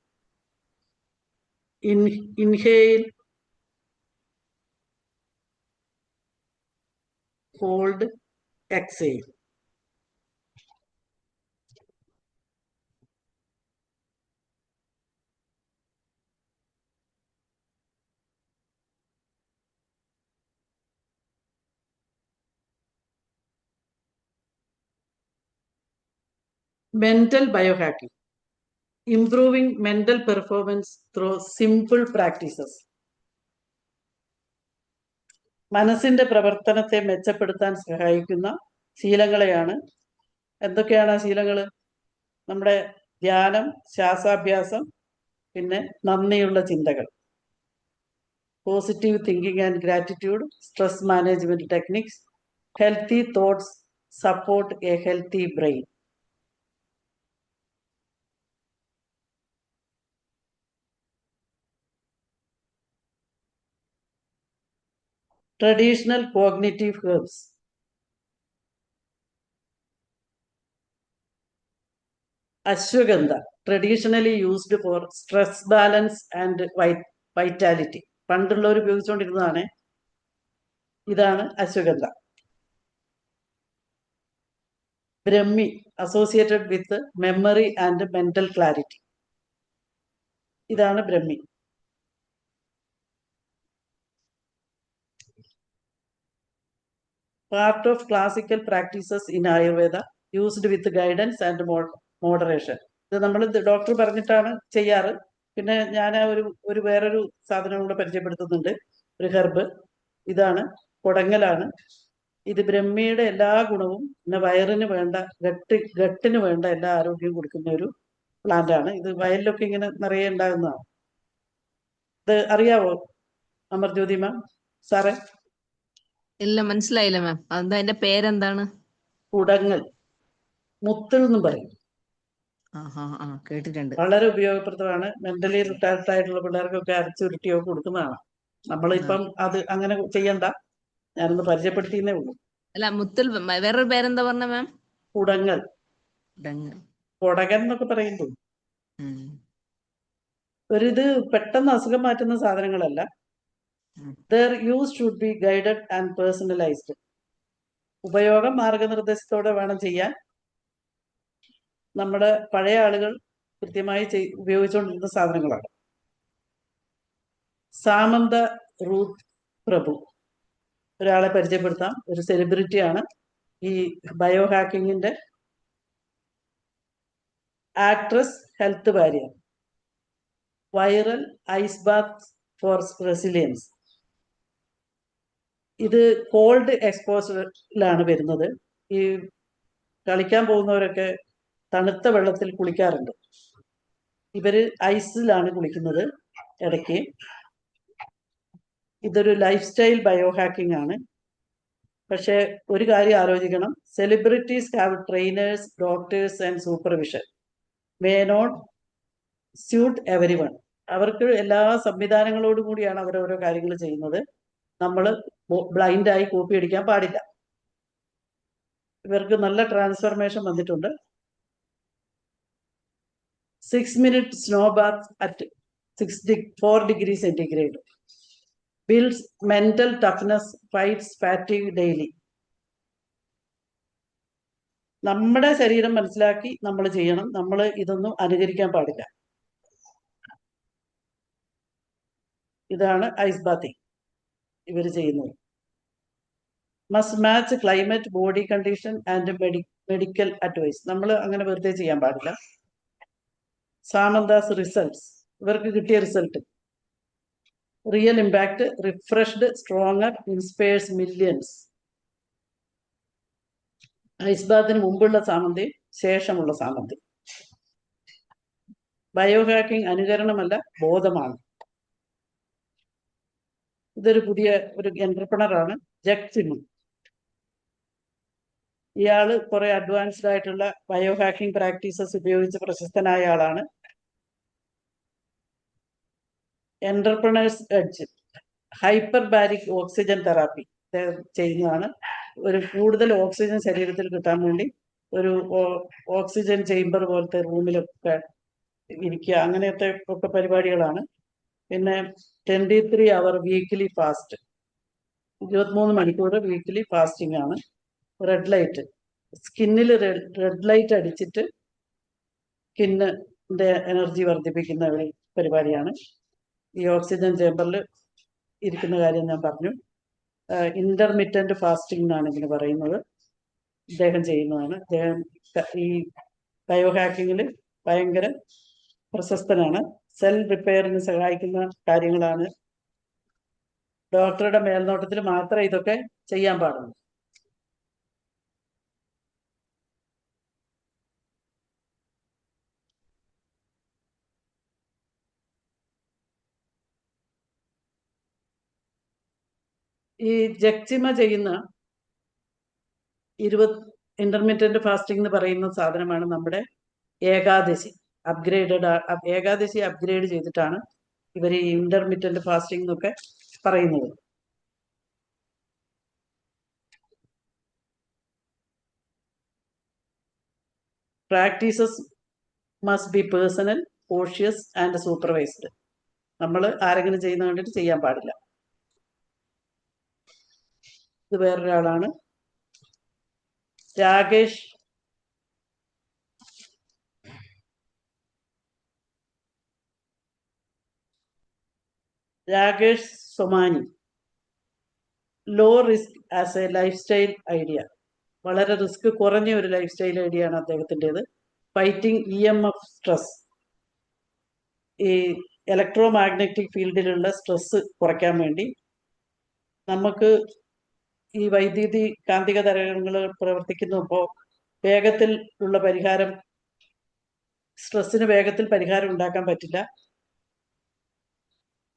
Inhale. Hold. Exhale. Mental biohacking. Improving mental performance through simple practices. മനസ്സിന്റെ പ്രവർത്തനത്തെ മെച്ചപ്പെടുത്താൻ സഹായിക്കുന്ന ശീലങ്ങളെയാണ്. എന്തൊക്കെയാണ് ആ ശീലങ്ങൾ? നമ്മുടെ ധ്യാനം, ശ്വാസാഭ്യാസം, പിന്നെ നന്ദിയുള്ള ചിന്തകൾ, positive thinking and gratitude, stress management techniques, healthy thoughts support A healthy brain. Traditional cognitive herbs. Ashwagandha, traditionally used for stress balance and vitality. പണ്ടുള്ളവർ ഉപയോഗിച്ചുകൊണ്ടിരുന്നതാണ്. ഇതാണ് ashwagandha. Brahmi, associated with memory and mental clarity. ഇതാണ് brahmi. Part of classical practices in Ayurveda, used with guidance and moderation. ഇത് നമ്മൾ ഡോക്ടർ പറഞ്ഞിട്ടാണ് ചെയ്യാറ്. പിന്നെ ഞാൻ ഒരു വേറൊരു സാധനം കൂടെ പരിചയപ്പെടുത്തുന്നുണ്ട്, ഒരു ഹെർബ്. ഇതാണ് കൊടങ്ങലാണ്. ഇത് ബ്രഹ്മിയുടെ എല്ലാ ഗുണവും, പിന്നെ വയറിന് വേണ്ട ഗട്ടിന് വേണ്ട എല്ലാ ആരോഗ്യവും കൊടുക്കുന്ന ഒരു പ്ലാന്റ് ആണ്. ഇത് വയലിലൊക്കെ ഇങ്ങനെ നിറയെ ഉണ്ടാകുന്നതാണ്. ഇത് അറിയാവോ അമർജ്യോതി മാം? സാറേ? ഇല്ല, മനസ്സിലായില്ല മാം. അതെന്താ, അതിന്റെ പേരെന്താണ്? കുടങ്ങൽ, മുത്തൽ എന്നും പറയും. കേട്ടിട്ടുണ്ട്. വളരെ ഉപയോഗപ്രദമാണ്. മെന്റലി റിട്ടയർഡ് ആയിട്ടുള്ള പിള്ളേർക്കൊക്കെ അരച്ചുരുട്ടിയോ കൊടുക്കുന്നതാണ്. നമ്മളിപ്പം അത് അങ്ങനെ ചെയ്യണ്ട, ഞാനൊന്ന് പരിചയപ്പെടുത്തിയെന്നേ ഉള്ളൂ. അല്ല, മുത്തൽ വേറൊരു പേരെന്താ പറഞ്ഞ മാം? കുടങ്ങൽ, കൊടകൻ എന്നൊക്കെ പറയുന്നു. ഒരിത് പെട്ടെന്ന് അസുഖം മാറ്റുന്ന സാധനങ്ങളല്ല. Their use should be guided and personalized. ഉപയോഗം മാർഗനിർദ്ദേശത്തോടെ വേണം ചെയ്യാൻ. നമ്മുടെ പഴയ ആളുകൾ കൃത്യമായി ഉപയോഗിച്ചുകൊണ്ടിരുന്ന സാധനങ്ങളാണ്. സാമന്ത റൂത്ത് പ്രഭു, ഒരാളെ പരിചയപ്പെടുത്താം. ഒരു സെലിബ്രിറ്റിയാണ്. ഈ ബയോ ഹാക്കിങ്ങിന്റെ actress, health warrior. Viral ice bath for resilience. ഇത് കോൾഡ് എക്സ്പോഷറിലാണ് വരുന്നത്. ഈ കളിക്കാൻ പോകുന്നവരൊക്കെ തണുത്ത വെള്ളത്തിൽ കുളിക്കാറുണ്ട്. ഇവര് ഐസിലാണ് കുളിക്കുന്നത് ഇടയ്ക്ക്. ഇതൊരു ലൈഫ് സ്റ്റൈൽ ബയോ ഹാക്കിംഗ് ആണ്. പക്ഷെ ഒരു കാര്യം ആലോചിക്കണം, celebrities have trainers, doctors and supervision. May not suit everyone. അവർക്ക് എല്ലാ സംവിധാനങ്ങളോടും കൂടിയാണ് അവരോരോ കാര്യങ്ങൾ ചെയ്യുന്നത്. നമ്മൾ ബ്ലൈൻഡായി കോപ്പി അടിക്കാൻ പാടില്ല. ഇവർക്ക് നല്ല ട്രാൻസ്ഫർമേഷൻ വന്നിട്ടുണ്ട്. 6-minute snow bath at 4 degrees centigrade. Builds mental toughness, fights fatigue daily. നമ്മുടെ ശരീരം മനസ്സിലാക്കി നമ്മൾ ചെയ്യണം. നമ്മൾ ഇതൊന്നും അനുകരിക്കാൻ പാടില്ല. ഇതാണ് ഐസ് ബാത്തിങ് ഇവർ ചെയ്യുന്നത്. Must match climate, body condition and medical advice. നമ്മൾ അങ്ങനെ വെറുതെ ചെയ്യാൻ പാടില്ല. സാമന്താസ് റിസൾട്ട്സ്, ഇവർക്ക് കിട്ടിയ result: real impact, refreshed, stronger, inspires millions. Ice ബാത്തിന് മുമ്പുള്ള സാമന്തി, ശേഷമുള്ള സാമന്തി. ബയോ ഹാക്കിംഗ് അനുകരണമല്ല, ബോധമാണ്. ഇതൊരു പുതിയ ഒരു എന്റർപ്രണറാണ്, ജഗ് സിമൺ. ഇയാള് കുറെ അഡ്വാൻസ്ഡ് ആയിട്ടുള്ള ബയോ ഹാക്കിംഗ് പ്രാക്ടീസസ് ഉപയോഗിച്ച് പ്രശസ്തനായ ആളാണ്. Entrepreneurs edge hyperbaric oxygen therapy ചെയ്യുന്നതാണ്. ഒരു കൂടുതൽ ഓക്സിജൻ ശരീരത്തിൽ കിട്ടാൻ വേണ്ടി ഒരു ഓക്സിജൻ ചേംബർ പോലത്തെ റൂമിലൊക്കെ ഇരിക്കുക, അങ്ങനത്തെ ഒക്കെ പരിപാടികളാണ്. പിന്നെ 23 അവർ വീക്ക്ലി ഫാസ്റ്റ്, 23 മണിക്കൂർ വീക്ക്ലി ഫാസ്റ്റിംഗ് ആണ്. റെഡ് ലൈറ്റ്, സ്കിന്നിൽ റെഡ് ലൈറ്റ് അടിച്ചിട്ട് സ്കിന്നിന്റെ എനർജി വർദ്ധിപ്പിക്കുന്ന ഒരു പരിപാടിയാണ്. ഈ ഓക്സിജൻ ചേമ്പറിൽ ഇരിക്കുന്ന കാര്യം ഞാൻ പറഞ്ഞു. ഇന്റർമിറ്റന്റ് ഫാസ്റ്റിംഗ് എന്നാണ് ഇതിന് പറയുന്നത്. ഇദ്ദേഹം ചെയ്യുന്നതാണ്. ഇദ്ദേഹം ഈ ബയോ ഹാക്കിങ്ങിൽ ഭയങ്കര പ്രശസ്തനാണ്. സെൽ റിപ്പയറിന് സഹായിക്കുന്ന കാര്യങ്ങളാണ്. ഡോക്ടറുടെ മേൽനോട്ടത്തിൽ മാത്രമേ ഇതൊക്കെ ചെയ്യാൻ പാടുള്ളൂ. ഈ ജക്സിമ ചെയ്യുന്ന 20 ഇന്റർമീഡിയറ്റ് ഫാസ്റ്റിംഗ് എന്ന് പറയുന്ന സാധനമാണ് നമ്മുടെ ഏകാദശി. ഏകാദശി അപ്ഗ്രേഡ് ചെയ്തിട്ടാണ് ഇവർ ഈ ഇന്റർമീഡിയറ്റ് ഫാസ്റ്റിംഗ് എന്നൊക്കെ പറയുന്നത്. Practices must be personal, cautious and supervised. നമ്മൾ ആരെങ്കിലും ചെയ്യുന്ന കണ്ടിട്ട് ചെയ്യാൻ പാടില്ല. ഇത് വേറൊരാളാണ്, Rakesh Somani. Low risk as a lifestyle idea. വളരെ റിസ്ക് കുറഞ്ഞ ഒരു ലൈഫ് സ്റ്റൈൽ ഐഡിയ ആണ് അദ്ദേഹത്തിൻ്റെത്. Fighting EMF stress. ഈ ഇലക്ട്രോ മാഗ്നറ്റിക് ഫീൽഡിലുള്ള സ്ട്രെസ് കുറയ്ക്കാൻ വേണ്ടി നമുക്ക് ഈ വൈദ്യുതി കാന്തിക തരംഗങ്ങൾ പ്രവർത്തിക്കുന്നപ്പോൾ വേഗത്തിൽ ഉള്ള പരിഹാരം, സ്ട്രെസ്സിന് വേഗത്തിൽ പരിഹാരം ഉണ്ടാക്കാൻ പറ്റില്ല.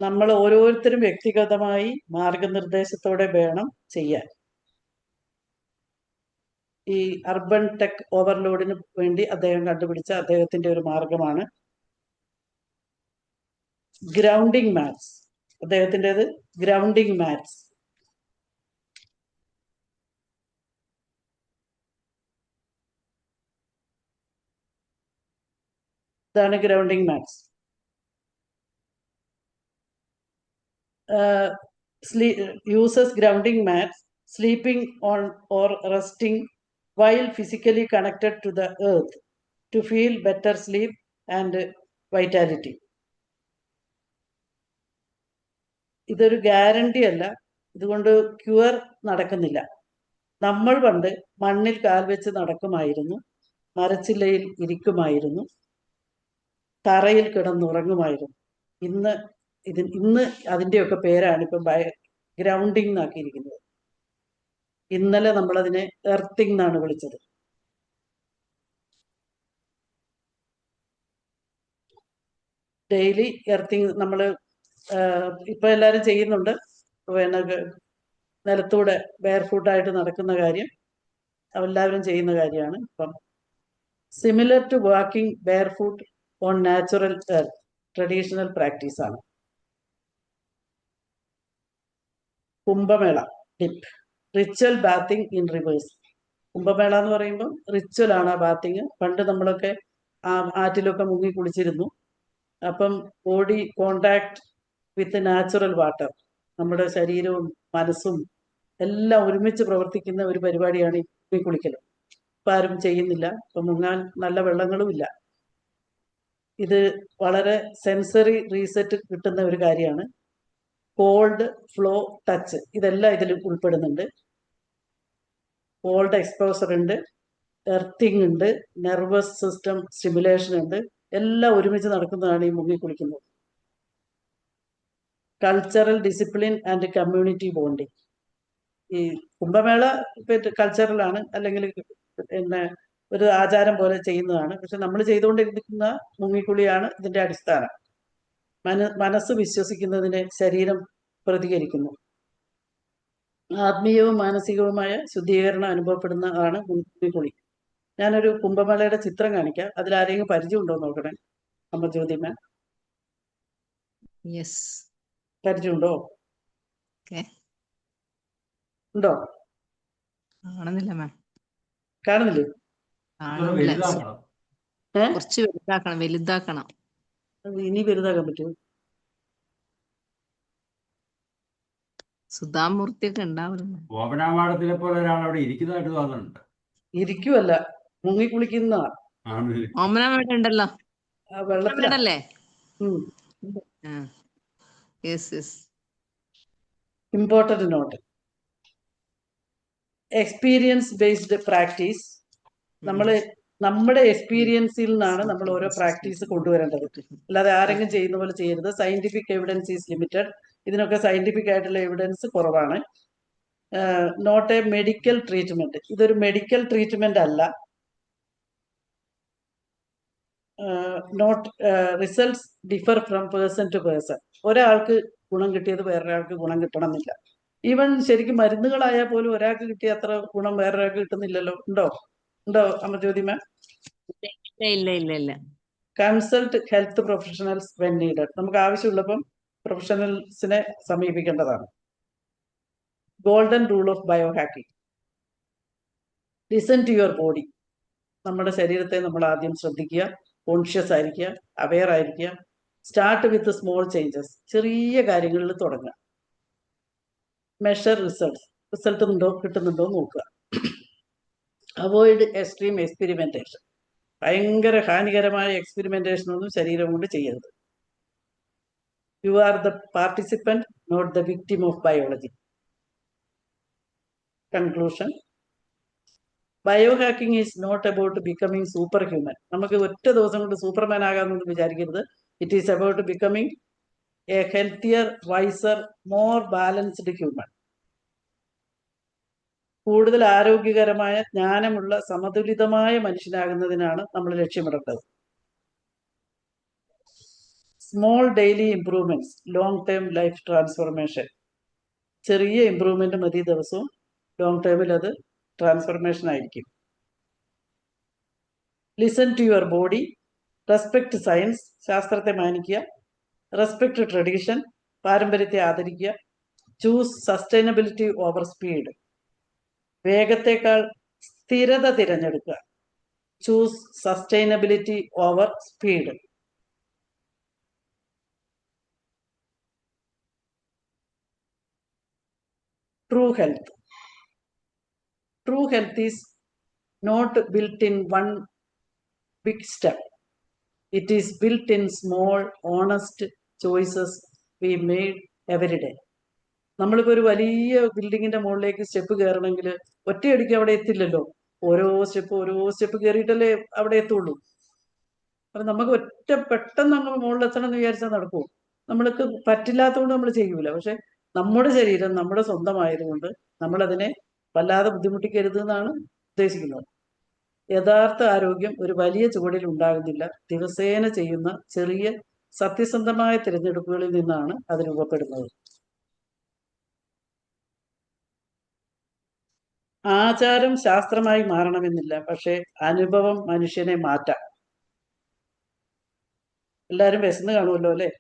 നമ്മൾ ഓരോരുത്തരും വ്യക്തിഗതമായി മാർഗനിർദ്ദേശത്തോടെ വേണം ചെയ്യാൻ. ഈ അർബൻ ടെക് ഓവർലോഡിന് വേണ്ടി അദ്ദേഹം കണ്ടുപിടിച്ച അദ്ദേഹത്തിന്റെ ഒരു മാർഗമാണ് ഗ്രൗണ്ടിങ് മാറ്റ്സ്. അദ്ദേഹത്തിൻ്റെത് ഗ്രൗണ്ടിങ് മാറ്റ്സ്. ഇതാണ് grounding mats. uses grounding mats, sleeping on or resting while physically connected to the earth to feel better sleep and vitality. ഇതൊരു ഗ്യാരണ്ടി അല്ല, ഇതുകൊണ്ട് ക്യൂർ നടക്കുന്നില്ല. നമ്മൾ പണ്ട് മണ്ണിൽ കാൽ വെച്ച് നടക്കുമായിരുന്നു, മരച്ചില്ലയിൽ ഇരിക്കുമായിരുന്നു, തറയിൽ കിടന്നുറങ്ങുമായിരുന്നു. ഇന്ന് അതിൻ്റെയൊക്കെ പേരാണ് ഇപ്പം ഗ്രൗണ്ടിങ് എന്നാക്കിയിരിക്കുന്നത്. ഇന്നലെ നമ്മളതിനെ എർത്തിങ് എന്നാണ് വിളിച്ചത്. ഡെയിലി എർത്തിങ് നമ്മൾ ഇപ്പം എല്ലാവരും ചെയ്യുന്നുണ്ട്. പിന്നെ നിലത്തൂടെ ബെയർ ഫുട്ടായിട്ട് നടക്കുന്ന കാര്യം എല്ലാവരും ചെയ്യുന്ന കാര്യമാണ് ഇപ്പം. Similar to walking barefoot on natural earth, traditional പ്രാക്ടീസാണ്. Kumbh Mela dip, ritual bathing in rivers. Kumbh Mela എന്ന് പറയുമ്പോൾ റിച്വൽ ആണ് ആ ബാത്തിങ്. പണ്ട് നമ്മളൊക്കെ ആറ്റിലൊക്കെ മുങ്ങി കുളിച്ചിരുന്നു. അപ്പം body contact with natural water, നമ്മുടെ ശരീരവും മനസ്സും എല്ലാം ഒരുമിച്ച് പ്രവർത്തിക്കുന്ന ഒരു പരിപാടിയാണ് ഈ മുങ്ങിക്കുളിക്കൽ. ഇപ്പം ആരും ചെയ്യുന്നില്ല. ഇപ്പം മുങ്ങാൻ നല്ല വെള്ളങ്ങളും ഇല്ല. ഇത് വളരെ സെൻസറി റീസെറ്റ് കിട്ടുന്ന ഒരു കാര്യമാണ്. കോൾഡ് ഫ്ലോ ടച്ച് ഇതെല്ലാം ഇതിൽ ഉൾപ്പെടുന്നുണ്ട്. കോൾഡ് എക്സ്പോസർ ഉണ്ട്, എർത്തിങ് ഉണ്ട്, നെർവസ് സിസ്റ്റം സ്റ്റിമുലേഷൻ ഉണ്ട്. എല്ലാം ഒരുമിച്ച് നടക്കുന്നതാണ് ഈ മുങ്ങിക്കുളിക്കുന്നത്. Cultural discipline and community bonding. ഈ കുംഭമേള കൾച്ചറലാണ്, അല്ലെങ്കിൽ പിന്നെ ഒരു ആചാരം പോലെ ചെയ്യുന്നതാണ്. പക്ഷെ നമ്മൾ ചെയ്തുകൊണ്ടിരിക്കുന്ന മുങ്ങിക്കുളിയാണ് ഇതിന്റെ അടിസ്ഥാനം. മനസ്സ് വിശ്വസിക്കുന്നതിനെ ശരീരം പ്രതികരിക്കുന്നു. ആത്മീയവും മാനസികവുമായ ശുദ്ധീകരണം അനുഭവപ്പെടുന്ന ആണ് കുളി. ഞാനൊരു കുംഭമേളയുടെ ചിത്രം കാണിക്കാം. അതിലാരെങ്കിലും പരിചയം ഉണ്ടോ എന്ന് നോക്കണേ. അമ്മ ജ്യോതിമ, യെസ്. പരിചയമുണ്ടോ? ഓക്കെ. ഉണ്ടോ? കാണുന്നില്ല മാം. കാണുന്നില്ലേ? കാണുന്നില്ല. വലുതാക്കണം. കുറച്ച് വലുതാക്കണം, വലുതാക്കണം. അത് ഇനി വലുതാക്കാൻ പറ്റുമോ? സുധാമൂർത്തിയൊക്കെ ഉണ്ടാവില്ല. ഓമനാമാടത്തിനെ പോലെ ഒരാൾ അവിടെ ഇരിക്കുന്നതായിട്ട് തോന്നുന്നുണ്ട്. ഇരിക്കുവല്ല, മുങ്ങി കുളിക്കുന്ന ആണ്. ഓമന മേഡം ഉണ്ടല്ലോ. വെള്ളത്തില. മേഡല്ലേ? ഉം. Yes yes. Important note. Experience based practice. നമ്മുടെ എക്സ്പീരിയൻസിൽ നിന്നാണ് നമ്മൾ ഓരോ പ്രാക്ടീസ് കൊണ്ടുവരേണ്ടത്. അല്ലാതെ ആരെങ്കിലും ചെയ്യുന്ന പോലെ ചെയ്യരുത്. Scientific evidence is limited. ഇതിനൊക്കെ സയന്റിഫിക് ആയിട്ടുള്ള എവിഡൻസ് കുറവാണ്. Not a medical treatment. ഇതൊരു മെഡിക്കൽ ട്രീറ്റ്മെന്റ് അല്ല. Note results differ from person to person. ഒരാൾക്ക് ഗുണം കിട്ടിയത് വേറൊരാൾക്ക് ഗുണം കിട്ടണമെന്നില്ല. ഈവൻ ശരിക്കും മരുന്നുകളായാൽ പോലും ഒരാൾക്ക് കിട്ടിയ അത്ര ഗുണം വേറൊരാൾക്ക് കിട്ടുന്നില്ലല്ലോ. ഉണ്ടോ? അമ്മ ജ്യോതി മാം? ഇല്ല ഇല്ല ഇല്ല. Consult health professionals when needed. നമുക്ക് ആവശ്യമുള്ളപ്പം പ്രൊഫഷണൽസിനെ സമീപിക്കേണ്ടതാണ്. Golden rule of biohacking. Listen to your body. നമ്മുടെ ശരീരത്തെ നമ്മൾ ആദ്യം ശ്രദ്ധിക്കുക, കോൺഷ്യസ് ആയിരിക്കുക, അവെയർ ആയിരിക്കുക. Start with small changes. ചെറിയ കാര്യങ്ങളിൽ തുടങ്ങുക. മെഷർ റിസൾട്ട് കിട്ടുന്നുണ്ടോ നോക്കുക. Avoid extreme experimentation. ഭയങ്കര ഹാനികരമായ എക്സ്പെരിമെന്റേഷൻ ഒന്നും ശരീരം കൊണ്ട് ചെയ്യരുത്. You are the participant, not the victim of biology. Conclusion. Bio hacking is not about becoming super human. നമുക്ക് ഒറ്റ ദിവസം കൊണ്ട് സൂപ്പർമാൻ ആകാമെന്ന് വിചാരിക്കരുത്. It is about becoming a healthier, wiser, more balanced human. കൂടുതൽ ആരോഗ്യകരമായ, ജ്ഞാനമുള്ള, സമതുലിതമായ മനുഷ്യനാകുന്നതിനാണ് നമ്മൾ ലക്ഷ്യമിടേണ്ടത്. Small daily improvements, long term life transformation. ചെറിയ ഇംപ്രൂവ്മെന്റ് മതി ദിവസവും. ലോങ് ടേമിൽ അത് ട്രാൻസ്ഫോർമേഷൻ ആയിരിക്കും. Listen to your body. Respect science. ശാസ്ത്രത്തെ മാനിക്കുക. Respect tradition. പാരമ്പര്യത്തെ ആദരിക്കുക. Choose sustainability over speed. വേഗത്തെക്കാൾ സ്ഥിരത തിരഞ്ഞെടുക്കുക. Choose sustainability over speed. True health. True health is not built in one big step. It is built in small, honest choices we made every day. നമ്മളിപ്പോൾ ഒരു വലിയ ബിൽഡിങ്ങിന്റെ മുകളിലേക്ക് സ്റ്റെപ്പ് കയറണമെങ്കിൽ ഒറ്റയടിക്ക് അവിടെ എത്തില്ലല്ലോ. ഓരോ സ്റ്റെപ്പ് കയറിയിട്ടല്ലേ അവിടെ എത്തുള്ളൂ. അപ്പം നമുക്ക് പെട്ടെന്ന് അങ്ങ് മുകളിലെത്തണം എന്ന് വിചാരിച്ചാൽ നടക്കുമോ? നമ്മൾക്ക് പറ്റില്ലാത്തതുകൊണ്ട് നമ്മൾ ചെയ്യൂല. പക്ഷെ നമ്മുടെ ശരീരം നമ്മുടെ സ്വന്തമായതുകൊണ്ട് നമ്മളതിനെ വല്ലാതെ ബുദ്ധിമുട്ടിക്കരുത് എന്നാണ് ഉദ്ദേശിക്കുന്നത്. യഥാർത്ഥ ആരോഗ്യം ഒരു വലിയ ചുവടിൽ ഉണ്ടാകുന്നില്ല. ദിവസേന ചെയ്യുന്ന ചെറിയ സത്യസന്ധമായ തിരഞ്ഞെടുപ്പുകളിൽ നിന്നാണ് അത് രൂപപ്പെടുന്നത്. ആചാരം ശാസ്ത്രമായി മാറണമെന്നില്ല, പക്ഷെ അനുഭവം മനുഷ്യനെ മാറ്റാം. എല്ലാവരും വിശന്ന് കാണുമല്ലോ അല്ലെ?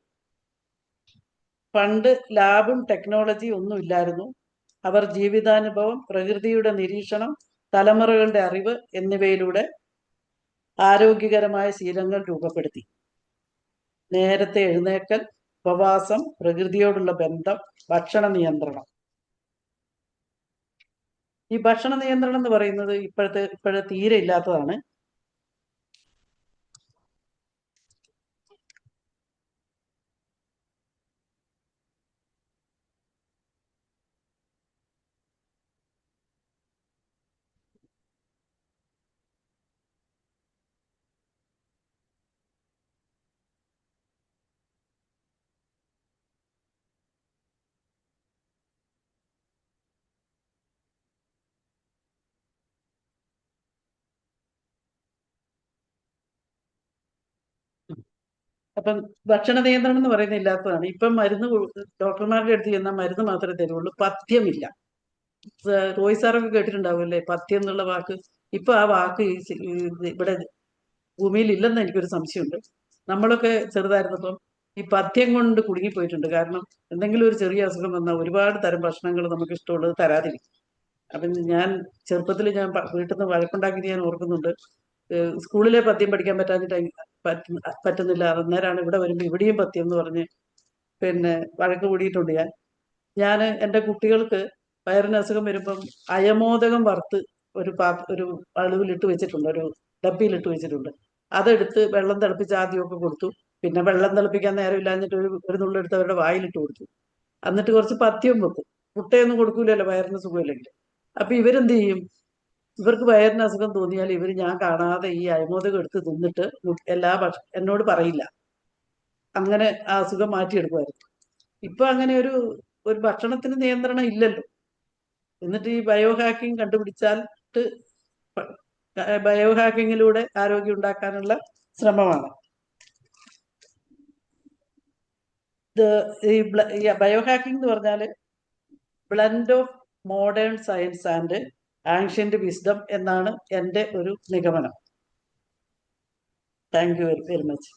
പണ്ട് ലാബും ടെക്നോളജി ഒന്നും ഇല്ലായിരുന്നു. അവർ ജീവിതാനുഭവം, പ്രകൃതിയുടെ നിരീക്ഷണം, തലമുറകളുടെ അറിവ് എന്നിവയിലൂടെ ആരോഗ്യകരമായ ശീലങ്ങൾ രൂപപ്പെടുത്തി. നേരത്തെ എഴുന്നേൽക്കൽ, ഉപവാസം, പ്രകൃതിയോടുള്ള ബന്ധം, ഭക്ഷണ നിയന്ത്രണം. ഈ ഭക്ഷണ നിയന്ത്രണം എന്ന് പറയുന്നത് ഇപ്പോഴത്തെ തീരെ ഇല്ലാത്തതാണ്. അപ്പം ഭക്ഷണ നിയന്ത്രണം എന്ന് പറയുന്നത് ഇല്ലാത്തതാണ്. ഇപ്പം മരുന്ന് ഡോക്ടർമാരുടെ അടുത്ത് ചെന്നാൽ മരുന്ന് മാത്രമേ തരുള്ളൂ, പഥ്യമില്ല. റോയ് സാറൊക്കെ കേട്ടിട്ടുണ്ടാവുമല്ലേ പഥ്യം എന്നുള്ള വാക്ക്. ഇപ്പൊ ആ വാക്ക് ഇവിടെ ഭൂമിയിൽ ഇല്ലെന്ന് എനിക്കൊരു സംശയമുണ്ട്. നമ്മളൊക്കെ ചെറുതായിരുന്നപ്പം ഈ പഥ്യം കൊണ്ട് കുടുങ്ങിപ്പോയിട്ടുണ്ട്. കാരണം എന്തെങ്കിലും ഒരു ചെറിയ അസുഖം വന്നാൽ ഒരുപാട് തരം ഭക്ഷണങ്ങൾ നമുക്ക് ഇഷ്ടമുള്ളത് തരാതിരിക്കും. അപ്പം ഞാൻ ചെറുപ്പത്തിൽ ഞാൻ വീട്ടിൽ നിന്ന് വഴക്കുണ്ടാക്കിയത് ഞാൻ ഓർക്കുന്നുണ്ട്. സ്കൂളിലെ പദ്യം പഠിക്കാൻ പറ്റുന്നില്ല. അന്നേരമാണ് ഇവിടെ വരുമ്പോൾ ഇവിടെയും പദ്യം എന്ന് പറഞ്ഞ് പിന്നെ വഴക്ക് കൂടിയിട്ടുണ്ട് ഞാൻ എൻ്റെ കുട്ടികൾക്ക് വയറിന് അസുഖം വരുമ്പം അയമോദകം വറുത്ത് ഒരു അളവിലിട്ട് വെച്ചിട്ടുണ്ട്, ഒരു ഡബ്ബിയിലിട്ട് വെച്ചിട്ടുണ്ട്. അതെടുത്ത് വെള്ളം തിളപ്പിച്ച് ആദ്യമൊക്കെ കൊടുത്തു. പിന്നെ വെള്ളം തിളപ്പിക്കാൻ നേരമില്ലാഞ്ഞിട്ട് ഒരു നുള്ളെടുത്ത് അവരുടെ വായിലിട്ട് കൊടുത്തു. എന്നിട്ട് കുറച്ച് പഥ്യം വെക്കും. മുട്ടയൊന്നും കൊടുക്കൂലല്ലോ വയറിന് സുഖമില്ലെങ്കിൽ. അപ്പൊ ഇവരെന്ത് ചെയ്യും? ഇവർക്ക് വയറിന് അസുഖം തോന്നിയാൽ ഇവർ ഞാൻ കാണാതെ ഈ അയമോദകം എടുത്ത് തിന്നിട്ട് എന്നോട് പറയില്ല. അങ്ങനെ ആ അസുഖം മാറ്റിയെടുക്കുമായിരുന്നു. ഇപ്പൊ അങ്ങനെ ഒരു ഭക്ഷണത്തിന് നിയന്ത്രണം ഇല്ലല്ലോ. എന്നിട്ട് ഈ ബയോ ഹാക്കിംഗ് കണ്ടുപിടിച്ചാൽ ബയോ ഹാക്കിങ്ങിലൂടെ ആരോഗ്യം ഉണ്ടാക്കാനുള്ള ശ്രമമാണ്. ഈ ബയോ ഹാക്കിംഗ് എന്ന് പറഞ്ഞാല് blend of modern science and ancient wisdom എന്നാണ് എൻ്റെ ഒരു നിഗമനം. Thank you very much.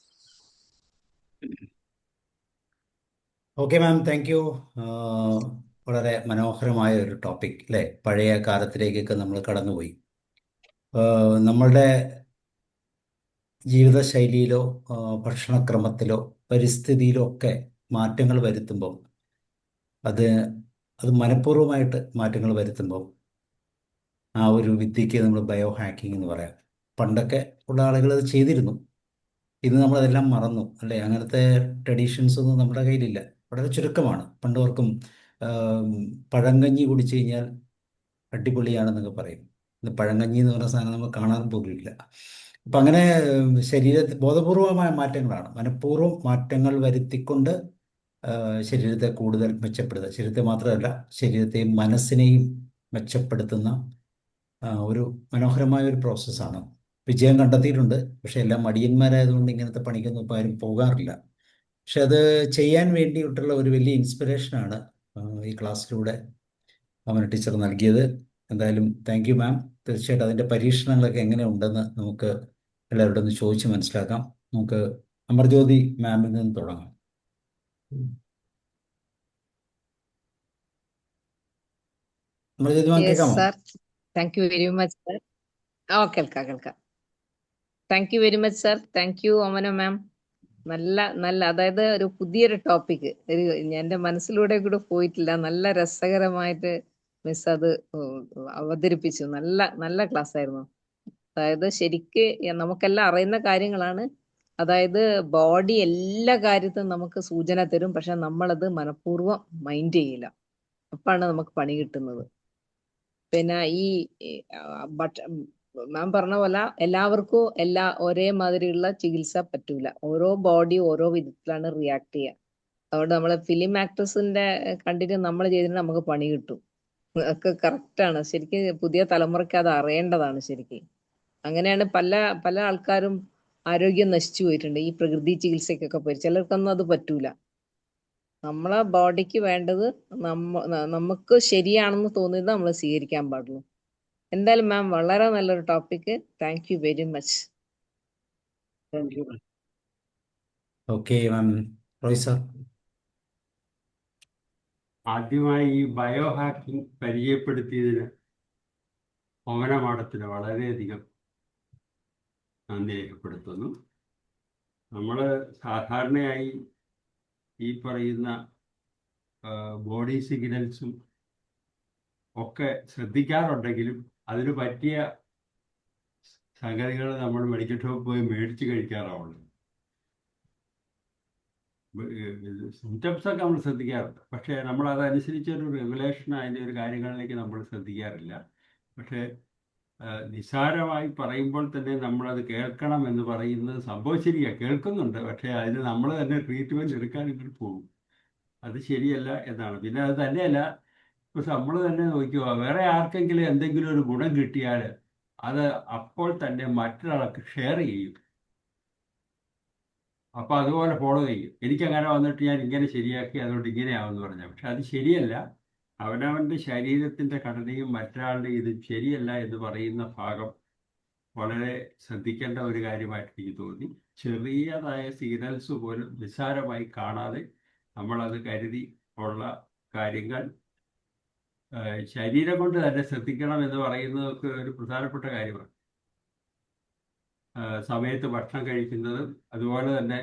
Okay ma'am, thank you. വളരെ മനോഹരമായ ഒരു ടോപ്പിക് അല്ലേ? പഴയ കാലത്തിലേക്കൊക്കെ നമ്മൾ കടന്നുപോയി. നമ്മളുടെ ജീവിതശൈലിയിലോ ഭക്ഷണക്രമത്തിലോ പരിസ്ഥിതിയിലോ ഒക്കെ മാറ്റങ്ങൾ വരുത്തുമ്പോൾ അത് അത് മനഃപൂർവ്വമായിട്ട് മാറ്റങ്ങൾ വരുത്തുമ്പോൾ ആ ഒരു വിദ്യയ്ക്ക് നമ്മൾ ബയോ ഹാക്കിംഗ് എന്ന് പറയാം. പണ്ടൊക്കെ ഉള്ള ആളുകൾ അത് ചെയ്തിരുന്നു. ഇന്ന് നമ്മളതെല്ലാം മറന്നു അല്ലേ? അങ്ങനത്തെ ട്രഡീഷൻസ് ഒന്നും നമ്മുടെ കയ്യിലില്ല, വളരെ ചുരുക്കമാണ്. പണ്ടോർക്കും പഴങ്കഞ്ഞി കുടിച്ചു കഴിഞ്ഞാൽ അടിപൊളിയാണെന്നൊക്കെ പറയും. ഇന്ന് പഴങ്കഞ്ഞി എന്ന് പറയുന്ന സാധനം നമ്മൾ കാണാൻ പോലും ഇല്ല. അപ്പം അങ്ങനെ ശരീരത്തിൽ ബോധപൂർവമായ മാറ്റങ്ങളാണ്, മനഃപൂർവ്വം മാറ്റങ്ങൾ വരുത്തിക്കൊണ്ട് ശരീരത്തെ കൂടുതൽ മെച്ചപ്പെടുത്തുക. ശരീരത്തെ മാത്രമല്ല, ശരീരത്തെയും മനസ്സിനെയും മെച്ചപ്പെടുത്തുന്ന ഒരു മനോഹരമായ ഒരു പ്രോസസ്സാണ്. വിജയം കണ്ടെത്തിയിട്ടുണ്ട്. പക്ഷെ എല്ലാം മടിയന്മാരായതുകൊണ്ട് ഇങ്ങനത്തെ പണിക്കൊന്നും ഇപ്പോൾ ആരും പോകാറില്ല. പക്ഷെ അത് ചെയ്യാൻ വേണ്ടിയിട്ടുള്ള ഒരു വലിയ ഇൻസ്പിറേഷനാണ് ഈ ക്ലാസ്സിലൂടെ അമന ടീച്ചർ നൽകിയത്. എന്തായാലും താങ്ക് യു മാം. തീർച്ചയായിട്ടും അതിൻ്റെ പരീക്ഷണങ്ങളൊക്കെ എങ്ങനെ ഉണ്ടെന്ന് നമുക്ക് എല്ലാവരോടും ഒന്ന് ചോദിച്ച് മനസ്സിലാക്കാം. നമുക്ക് അമർജ്യോതി മാമിൽ നിന്ന് തുടങ്ങാം. അമർജ്യോതി മാം, യെസ് കേൾക്കാമോ? Sir, thank you very much sir. കേൾക്കാം. Thank you very much sir. Thank you Amana ma'am. നല്ല അതായത് ഒരു പുതിയൊരു ടോപ്പിക് എന്റെ മനസ്സിലൂടെ കൂടെ പോയിട്ടില്ല. നല്ല രസകരമായിട്ട് മിസ് അത് അവതരിപ്പിച്ചു. നല്ല ക്ലാസ് ആയിരുന്നു. അതായത് ശരിക്ക് നമുക്കെല്ലാം അറിയുന്ന കാര്യങ്ങളാണ്. അതായത് ബോഡി എല്ലാ കാര്യത്തിനും നമുക്ക് സൂചന തരും, പക്ഷെ നമ്മളത് മനഃപൂർവ്വം മൈൻഡ് ചെയ്യില്ല. അപ്പാണ് നമുക്ക് പണി കിട്ടുന്നത്. പിന്നെ ഈ മാം പറഞ്ഞ പോലെ എല്ലാവർക്കും ഒരേ മാതിരിയുള്ള ചികിത്സ പറ്റൂല. ഓരോ ബോഡി ഓരോ വിധത്തിലാണ് റിയാക്ട് ചെയ്യുക. അതുകൊണ്ട് നമ്മളെ ഫിലിം ആക്ട്രസിന്റെ കണ്ടിട്ട് നമ്മൾ ചെയ്തിട്ട് നമുക്ക് പണി കിട്ടും. ഒക്കെ കറക്റ്റാണ്. ശരിക്കും പുതിയ തലമുറയ്ക്ക് അത് അറിയേണ്ടതാണ്. ശരിക്കും അങ്ങനെയാണ് പല ആൾക്കാരും ആരോഗ്യം നശിച്ചു പോയിട്ടുണ്ട് ഈ പ്രകൃതി ചികിത്സയ്ക്കൊക്കെ പോയി. ചിലർക്കൊന്നും അത് പറ്റൂല. നമ്മളെ ബോഡിക്ക് വേണ്ടത് നമുക്ക് ശരിയാണെന്ന് തോന്നുന്നത് നമ്മൾ സ്വീകരിക്കാൻ പാടുള്ളൂ. എന്തായാലും മാം വളരെ നല്ലൊരു topic. Thank you very much. Thank you. Okay ma'am. Roy sir. ആദ്യമായി ഈ ബയോ ഹാക്കിംഗ് പരിചയപ്പെടുത്തിയതിന് ഓമന മാഡത്തിന് വളരെയധികം നന്ദി രേഖപ്പെടുത്തുന്നു. നമ്മൾ സാധാരണയായി ഈ പറയുന്ന ബോഡി സിഗ്നൽസും ഒക്കെ ശ്രദ്ധിക്കാറുണ്ടെങ്കിലും അതിന് പറ്റിയ സംഗതികൾ നമ്മൾ മെഡിക്കൽ ഷോപ്പിൽ പോയി മേടിച്ച് കഴിക്കാറാവുള്ളൂ. സിംറ്റംസ് ഒക്കെ നമ്മൾ ശ്രദ്ധിക്കാറുണ്ട്, പക്ഷേ നമ്മൾ അതനുസരിച്ചൊരു റെഗുലേഷൻ അതിൻ്റെ ഒരു കാര്യങ്ങളിലേക്ക് നമ്മൾ ശ്രദ്ധിക്കാറില്ല. പക്ഷേ നിസ്സാരമായി പറയുമ്പോൾ തന്നെ നമ്മളത് കേൾക്കണം എന്ന് പറയുന്നത് സംഭവം ശരിയാണ്, കേൾക്കുന്നുണ്ട്. പക്ഷേ അതിന് നമ്മൾ തന്നെ ട്രീറ്റ്മെൻറ്റ് എടുക്കാൻ ഇങ്ങോട്ട് പോകും. അത് ശരിയല്ല എന്നാണ്. പിന്നെ അത് തന്നെയല്ല, ഇപ്പോൾ നമ്മൾ തന്നെ നോക്കുക, വേറെ ആർക്കെങ്കിലും എന്തെങ്കിലും ഒരു ഗുണം കിട്ടിയാൽ അത് അപ്പോൾ തന്നെ മറ്റൊരാൾക്ക് ഷെയർ ചെയ്യും. അപ്പോൾ അതുപോലെ ഫോളോ ചെയ്യും. എനിക്കങ്ങനെ വന്നിട്ട് ഞാൻ ഇങ്ങനെ ശരിയാക്കി അതുകൊണ്ട് ഇങ്ങനെയാവുമെന്ന് പറഞ്ഞാൽ, പക്ഷെ അത് ശരിയല്ല. അവനവൻ്റെ ശരീരത്തിൻ്റെ ഘടനയും മറ്റൊരാളുടെ ഇത് ശരിയല്ല എന്ന് പറയുന്ന ഭാഗം വളരെ ശ്രദ്ധിക്കേണ്ട ഒരു കാര്യമായിട്ട് എനിക്ക് തോന്നി. ചെറിയതായ സിഗ്നൽസ് പോലും നിസ്സാരമായി കാണാതെ നമ്മളത് കരുതി ഉള്ള കാര്യങ്ങൾ ശരീരം കൊണ്ട് തന്നെ ശ്രദ്ധിക്കണം എന്ന് പറയുന്നതൊക്കെ ഒരു പ്രധാനപ്പെട്ട കാര്യമാണ്. സമയത്ത് ഭക്ഷണം കഴിക്കുന്നതും അതുപോലെ തന്നെ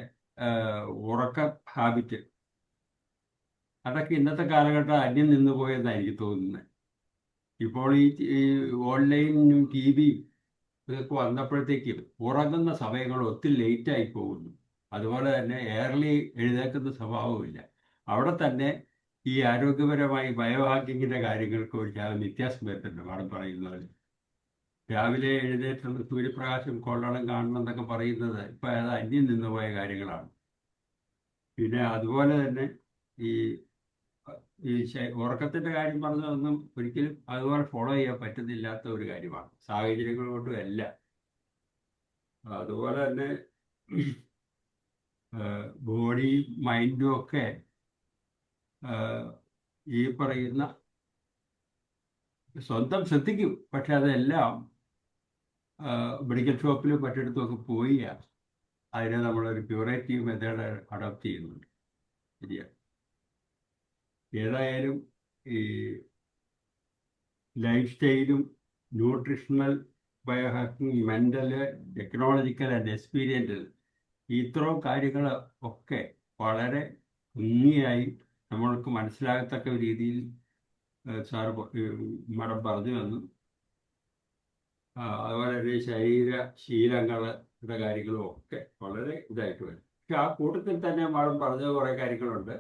ഉറക്ക ഹാബിറ്റ്, അതൊക്കെ ഇന്നത്തെ കാലഘട്ടം അന്യം നിന്ന് പോയെന്നാണ് എനിക്ക് തോന്നുന്നത്. ഇപ്പോൾ ഈ ഓൺലൈനും ടി വിയും ഇതൊക്കെ വന്നപ്പോഴത്തേക്കും ഉറങ്ങുന്ന സമയങ്ങൾ ഒത്തിരി ലേറ്റായി പോകുന്നു. അതുപോലെ തന്നെ ഏർലി എഴുന്നേൽക്കുന്ന സ്വഭാവമില്ല. അവിടെ തന്നെ ഈ ആരോഗ്യപരമായി ബയോ ഹാക്കിങ്ങിൻ്റെ കാര്യങ്ങൾക്ക് ഒരു വ്യത്യാസം വരുന്നുണ്ട്. മാഡം പറയുന്നത് രാവിലെ എഴുന്നേറ്റ് സൂര്യപ്രകാശം കൊള്ളണം കാണണം എന്നൊക്കെ പറയുന്നത് ഇപ്പം അത് അന്യം നിന്നുപോയ കാര്യങ്ങളാണ്. പിന്നെ അതുപോലെ തന്നെ ഈ ഉറക്കത്തിൻ്റെ കാര്യം പറഞ്ഞതൊന്നും ഒരിക്കലും അതുപോലെ ഫോളോ ചെയ്യാൻ പറ്റുന്നില്ലാത്ത ഒരു കാര്യമാണ്, സാഹചര്യങ്ങൾ കൊണ്ടും എല്ലാം. അതുപോലെ തന്നെ ബോഡിയും മൈൻഡും ഒക്കെ ഈ പറയുന്ന സ്വന്തം ശ്രദ്ധിക്കും, പക്ഷെ അതെല്ലാം മെഡിക്കൽ ഷോപ്പിലും മറ്റിടത്തുമൊക്കെ പോയി അതിനെ നമ്മളൊരു ക്യൂറേറ്റീവ് മെത്തേഡ് അഡോപ്റ്റ് ചെയ്യുന്നുണ്ട്. ശരിയാണ്. ഏതായാലും ഈ ലൈഫ് സ്റ്റൈലും nutritional biohacking, mental, technological and experiential, ഇത്രയും കാര്യങ്ങൾ ഒക്കെ വളരെ ഭംഗിയായി നമ്മൾക്ക് മനസ്സിലാകത്തക്ക രീതിയിൽ സാറ് മാഡം പറഞ്ഞു തന്നു. അതുപോലെ തന്നെ ശരീരശീലങ്ങളുടെ കാര്യങ്ങളും ഒക്കെ വളരെ ഇതായിട്ട് വരും. പക്ഷെ ആ കൂട്ടത്തിൽ തന്നെ മാഡം പറഞ്ഞ കുറേ കാര്യങ്ങളുണ്ട്.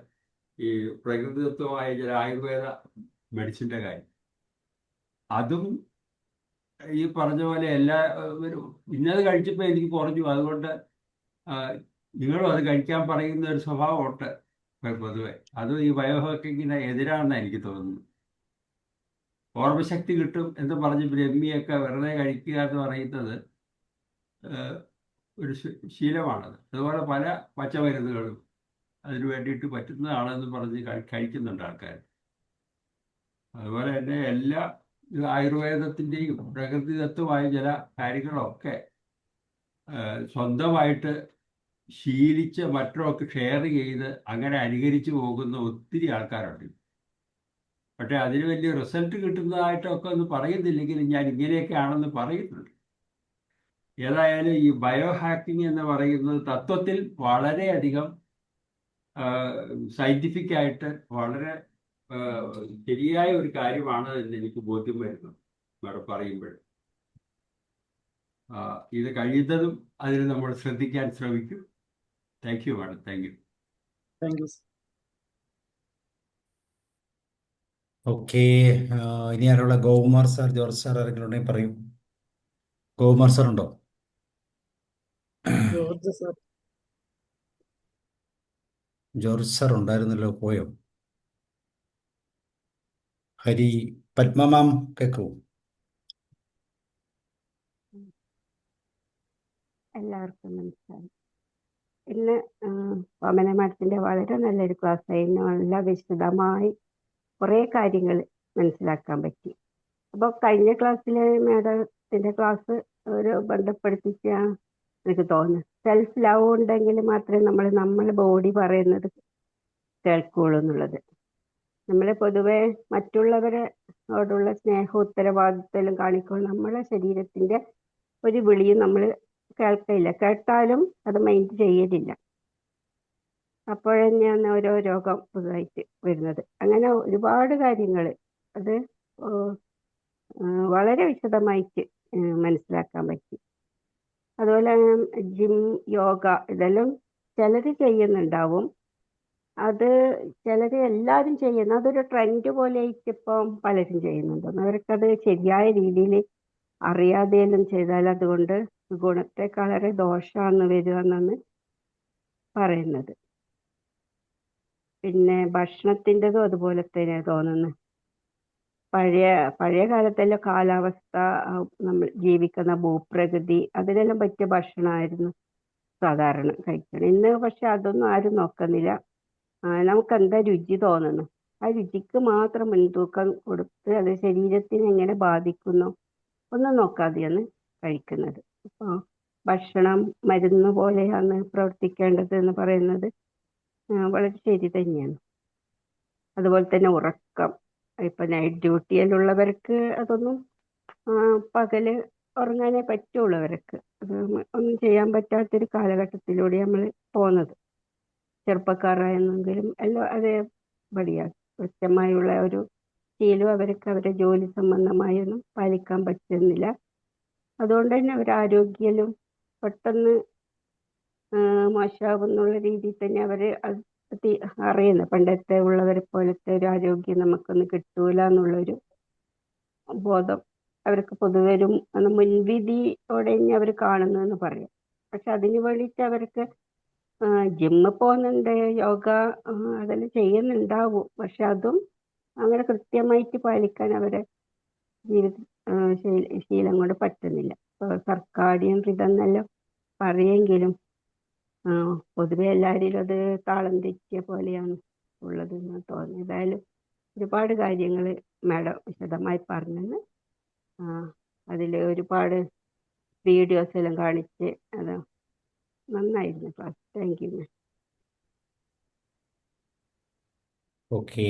ഈ പ്രകൃതിദത്തമായ ചില ആയുർവേദ മെഡിസിൻ്റെ കാര്യം, അതും ഈ പറഞ്ഞ പോലെ ഇന്നത് കഴിച്ചപ്പോൾ എനിക്ക് കുറഞ്ഞു, അതുകൊണ്ട് നിങ്ങളും അത് കഴിക്കാൻ പറയുന്ന ഒരു സ്വഭാവമുണ്ട് പൊതുവെ. അതും ഈ ബയോ ഹാക്കിങ്ങിന് എതിരാണെന്നാണ് എനിക്ക് തോന്നുന്നത്. ഓർമ്മശക്തി കിട്ടും എന്ന് പറഞ്ഞ് ബ്രഹ്മിയൊക്കെ വെറുതെ കഴിക്കുക എന്ന് പറയുന്നത് ഒരു ശീലമാണത്. അതുപോലെ പല പച്ചമരുന്നുകളും അതിന് വേണ്ടിയിട്ട് പറ്റുന്നതാണെന്ന് പറഞ്ഞ് കഴിക്കുന്നുണ്ട് ആൾക്കാർ. അതുപോലെ തന്നെ എല്ലാ ആയുർവേദത്തിൻ്റെയും പ്രകൃതിദത്തമായ ചില കാര്യങ്ങളൊക്കെ സ്വന്തമായിട്ട് ശീലിച്ച് മറ്റൊക്കെ ഷെയർ ചെയ്ത് അങ്ങനെ അനുകരിച്ച് പോകുന്ന ഒത്തിരി ആൾക്കാരുണ്ട്. പക്ഷേ അതിന് വലിയ റിസൾട്ട് കിട്ടുന്നതായിട്ടൊക്കെ ഒന്നും പറയുന്നില്ലെങ്കിലും ഞാൻ ഇങ്ങനെയൊക്കെയാണെന്ന് പറയുന്നുണ്ട്. ഏതായാലും ഈ ബയോ ഹാക്കിംഗ് എന്ന് പറയുന്നത് തത്വത്തിൽ വളരെയധികം സയൻറ്റിഫിക്കായിട്ട് വളരെ ശരിയായ ഒരു കാര്യമാണ് എന്ന് എനിക്ക് ബോധ്യം വരുന്നു മാഡം പറയുമ്പോൾ. ഇത് കഴിയുന്നതും അതിന് നമ്മൾ ശ്രദ്ധിക്കാൻ ശ്രമിക്കും. Thank you madam. Thank you. Thank you. Okay, ഇനി ആരുള്ള? ഗോകുമാർ സാർ, ജോർജ് സാർ ആരെങ്കിലും ഉണ്ടെങ്കിൽ പറയൂ. ഗോകുമാർ സാർ ഉണ്ടോ? George sir. ജോർജ് സാർ ഉണ്ടായിരുന്നല്ലോ, പോയോ? ഹരി, പത്മ മാം കേൾക്കൂ. എല്ലാവർക്കും നമസ്കാരം. ഇന്ന് പമന മാഡത്തിൻ്റെ വളരെ നല്ലൊരു ക്ലാസ് ആയിരുന്നു. നല്ല വിശദമായി കുറേ കാര്യങ്ങൾ മനസ്സിലാക്കാൻ പറ്റി. അപ്പോൾ കഴിഞ്ഞ ക്ലാസ്സിൽ മാഡത്തിൻ്റെ ക്ലാസ് ഒരു ബന്ധപ്പെടുത്തിച്ചാണ് എനിക്ക് തോന്നുന്നത്. സെൽഫ് ലവ് ഉണ്ടെങ്കിൽ മാത്രമേ നമ്മളെ ബോഡി പറയുന്നത് കേൾക്കുള്ളൂ എന്നുള്ളത്. നമ്മൾ പൊതുവെ മറ്റുള്ളവരോടുള്ള സ്നേഹവും ഉത്തരവാദിത്വം കാണിക്കുമ്പോൾ നമ്മളെ ശരീരത്തിൻ്റെ ഒരു വിളിയും നമ്മൾ കേൾക്കില്ല, കേട്ടാലും അത് മൈൻഡ് ചെയ്യലില്ല. അപ്പോഴന്നെയാണ് ഓരോ രോഗം പുതുതായിട്ട് വരുന്നത്. അങ്ങനെ ഒരുപാട് കാര്യങ്ങൾ അത് വളരെ വിശദമായിട്ട് മനസ്സിലാക്കാൻ പറ്റി. അതുപോലെ ജിം, യോഗ ഇതെല്ലാം ചിലർ ചെയ്യുന്നുണ്ടാവും. അത് ചിലർ എല്ലാവരും ചെയ്യുന്നു, അതൊരു ട്രെൻഡ് പോലെ ആയിട്ട് ഇപ്പം പലരും ചെയ്യുന്നുണ്ട്. അവർക്കത് ശരിയായ രീതിയിൽ അറിയാതെയെല്ലാം ചെയ്താൽ അതുകൊണ്ട് ഗുണത്തെക്കാളേറെ ദോഷമാണ് വരിക എന്നാണ് പറയുന്നത്. പിന്നെ ഭക്ഷണത്തിൻ്റെതും അതുപോലെ തന്നെ തോന്നുന്നു. പഴയ കാലത്തെല്ലാം കാലാവസ്ഥ, നമ്മൾ ജീവിക്കുന്ന ഭൂപ്രകൃതി, അതിനെല്ലാം പറ്റിയ ഭക്ഷണമായിരുന്നു സാധാരണ കഴിക്കണം. ഇന്ന് പക്ഷെ അതൊന്നും ആരും നോക്കുന്നില്ല. നമുക്ക് എന്താ രുചി തോന്നുന്നു ആ രുചിക്ക് മാത്രം മുൻതൂക്കം കൊടുത്ത് അത് ശരീരത്തിന് എങ്ങനെ ബാധിക്കുന്നു ഒന്നും നോക്കാതെയാണ് കഴിക്കുന്നത്. അപ്പോൾ ഭക്ഷണം മരുന്ന് പോലെയാണ് പ്രവർത്തിക്കേണ്ടത് എന്ന് പറയുന്നത് വളരെ ശരി തന്നെയാണ്. അതുപോലെ തന്നെ ഉറക്കം, ഇപ്പം നൈറ്റ് ഡ്യൂട്ടിയിലുള്ളവർക്ക് അതൊന്നും പകല് ഉറങ്ങാനേ പറ്റുള്ളൂ. അവർക്ക് അത് ഒന്നും ചെയ്യാൻ പറ്റാത്തൊരു കാലഘട്ടത്തിലൂടെ നമ്മൾ പോകുന്നത്. ചെറുപ്പക്കാരായെന്നെങ്കിലും എല്ലാം അതേപടിയാണ്. കൃത്യമായുള്ള ഒരു ശീലം അവർക്ക് അവരുടെ ജോലി സംബന്ധമായൊന്നും പാലിക്കാൻ പറ്റുന്നില്ല. അതുകൊണ്ട് തന്നെ അവർ ആരോഗ്യത്തിലും പെട്ടെന്ന് മോശമാകുന്നുള്ള രീതിയിൽ തന്നെ അവർ അറിയുന്നത്. പണ്ടത്തെ ഉള്ളവരെ പോലത്തെ ഒരു ആരോഗ്യം നമുക്കൊന്നും കിട്ടൂല എന്നുള്ളൊരു ബോധം അവർക്ക് പൊതുവെ ഒരു മുൻവിധിയോടെ അവർ കാണുന്നതെന്ന് പറയാം. പക്ഷെ അതിന് വേണ്ടിയിട്ട് അവർക്ക് ജിമ്മ് പോകുന്നുണ്ട്, യോഗ അതെല്ലാം ചെയ്യുന്നുണ്ടാവും. പക്ഷെ അതും അങ്ങനെ കൃത്യമായിട്ട് പാലിക്കാൻ അവരെ ജീവിത ശീലം കൊണ്ട് പറ്റുന്നില്ല. സർക്കാരിയൻ ഇതെന്നെല്ലാം പറയെങ്കിലും പൊതുവെ എല്ലാവരിലും അത് താളം തെറ്റിയ പോലെയാണ് ഉള്ളതെന്ന് തോന്നുന്നു. ഏതായാലും ഒരുപാട് കാര്യങ്ങൾ മാഡം വിശദമായി പറഞ്ഞെന്ന്. അതിൽ ഒരുപാട് വീഡിയോസ് എല്ലാം കാണിച്ച് അത് നന്നായിരുന്നു class. Thank you. Okay,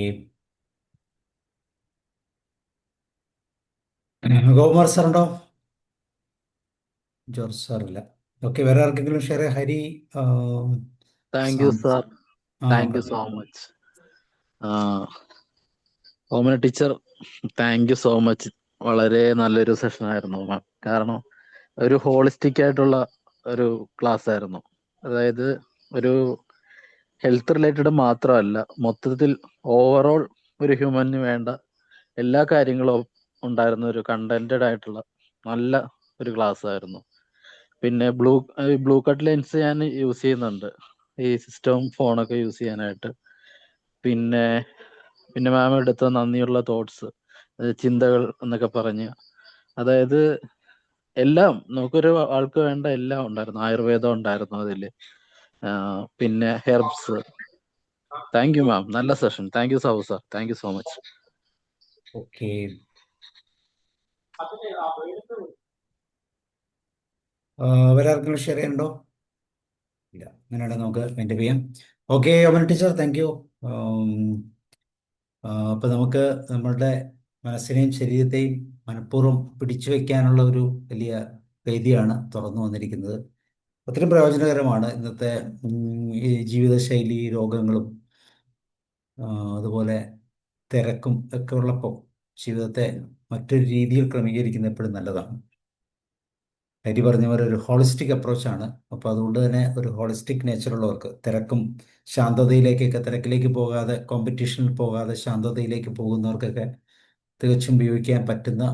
Gokumar സാറുണ്ടോ? ജോർജ് സാറില്ല. ഓക്കെ, വേറെ ആർക്കെങ്കിലും share? Hari, thank you sir, thank you പറഞ്ഞു. So much. Omana teacher, thank you so much. വളരെ നല്ലൊരു സെഷൻ ആയിരുന്നു മാം. കാരണം ഒരു ഹോളിസ്റ്റിക് ആയിട്ടുള്ള ഒരു ക്ലാസ് ആയിരുന്നു. അതായത് ഒരു ഹെൽത്ത് റിലേറ്റഡ് മാത്രമല്ല, മൊത്തത്തിൽ ഓവറോൾ ഒരു ഹ്യൂമന് വേണ്ട എല്ലാ കാര്യങ്ങളും ഉണ്ടായിരുന്ന ഒരു കണ്ടന്റഡ് ആയിട്ടുള്ള നല്ല ഒരു ക്ലാസ് ആയിരുന്നു. പിന്നെ ബ്ലൂ കട്ട് ലെൻസ് ഞാൻ യൂസ് ചെയ്യുന്നുണ്ട് ഈ സിസ്റ്റവും ഫോണൊക്കെ യൂസ് ചെയ്യാനായിട്ട്. പിന്നെ മാം എടുത്ത നന്ദിയുള്ള തോട്ട്സ്, ചിന്തകൾ എന്നൊക്കെ പറഞ്ഞ്, അതായത് എല്ലാം നമുക്കൊരു ആൾക്ക് വേണ്ട എല്ലാം ഉണ്ടായിരുന്നു. ആയുർവേദം ഉണ്ടായിരുന്നു അതില്, പിന്നെ ഹെർബ്സ്. താങ്ക് യു മാം, നല്ല session. Thank you Sabu sir, thank you so much. Okay, വേറെ ആർക്കെങ്കിലും ഷെയർ ചെയ്യണ്ടോ? ഇല്ല, അങ്ങനെയാണെങ്കിൽ നമുക്ക് എൻ്റെ ചെയ്യാം. ഓക്കെ, അമൽ ടീച്ചർ, താങ്ക് യു. അപ്പം നമുക്ക് നമ്മളുടെ മനസ്സിനെയും ശരീരത്തെയും മനഃപൂർവ്വം പിടിച്ചു വയ്ക്കാനുള്ള ഒരു വലിയ വേദിയാണ് തുറന്നു വന്നിരിക്കുന്നത്. ഒത്തിരി പ്രയോജനകരമാണ്. ഇന്നത്തെ ഈ ജീവിതശൈലി രോഗങ്ങളും അതുപോലെ തിരക്കും ഒക്കെ ഉള്ളപ്പോൾ ജീവിതത്തെ മറ്റൊരു രീതിയിൽ ക്രമീകരിക്കുന്നത് എപ്പോഴും നല്ലതാണ്. ഹരി പറഞ്ഞ പോലെ ഒരു ഹോളിസ്റ്റിക് അപ്രോച്ചാണ്. അപ്പോൾ അതുകൊണ്ട് തന്നെ ഒരു ഹോളിസ്റ്റിക് നേച്ചറുള്ളവർക്ക് തിരക്കും തിരക്കിലേക്ക് പോകാതെ, കോമ്പറ്റീഷനിൽ പോകാതെ ശാന്തതയിലേക്ക് പോകുന്നവർക്കൊക്കെ തികച്ചും ഉപയോഗിക്കാൻ പറ്റുന്ന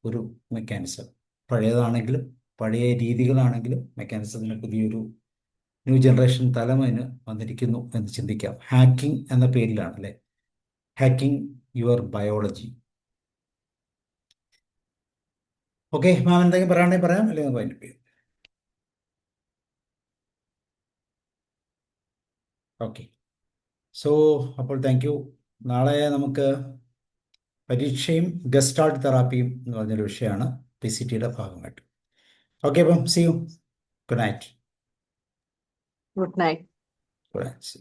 ഒരു മെക്കാനിസം. പഴയതാണെങ്കിലും പഴയ രീതികളാണെങ്കിലും മെക്കാനിസത്തിന് പുതിയൊരു ന്യൂ ജനറേഷൻ തലം അതിന് വന്നിരിക്കുന്നു എന്ന് ചിന്തിക്കാം. ഹാക്കിംഗ് എന്ന പേരിലാണ് അല്ലേ, hacking your biology. Okay ma'am, എന്തെങ്കിലും പറയാണെങ്കിൽ പറയാം, അല്ലെങ്കിൽ വൈൻഡപ്പ് ചെയ്യാം. ഓക്കെ, സോ അപ്പോൾ താങ്ക് യു. നാളെ നമുക്ക് പരീക്ഷയും ഗസ്റ്റാൾട്ട് തെറാപ്പിയും എന്ന് പറഞ്ഞൊരു വിഷയമാണ് PCTയുടെ ഭാഗമായിട്ട്. ഓക്കെ, അപ്പം see you. Good night. Good night. Good night.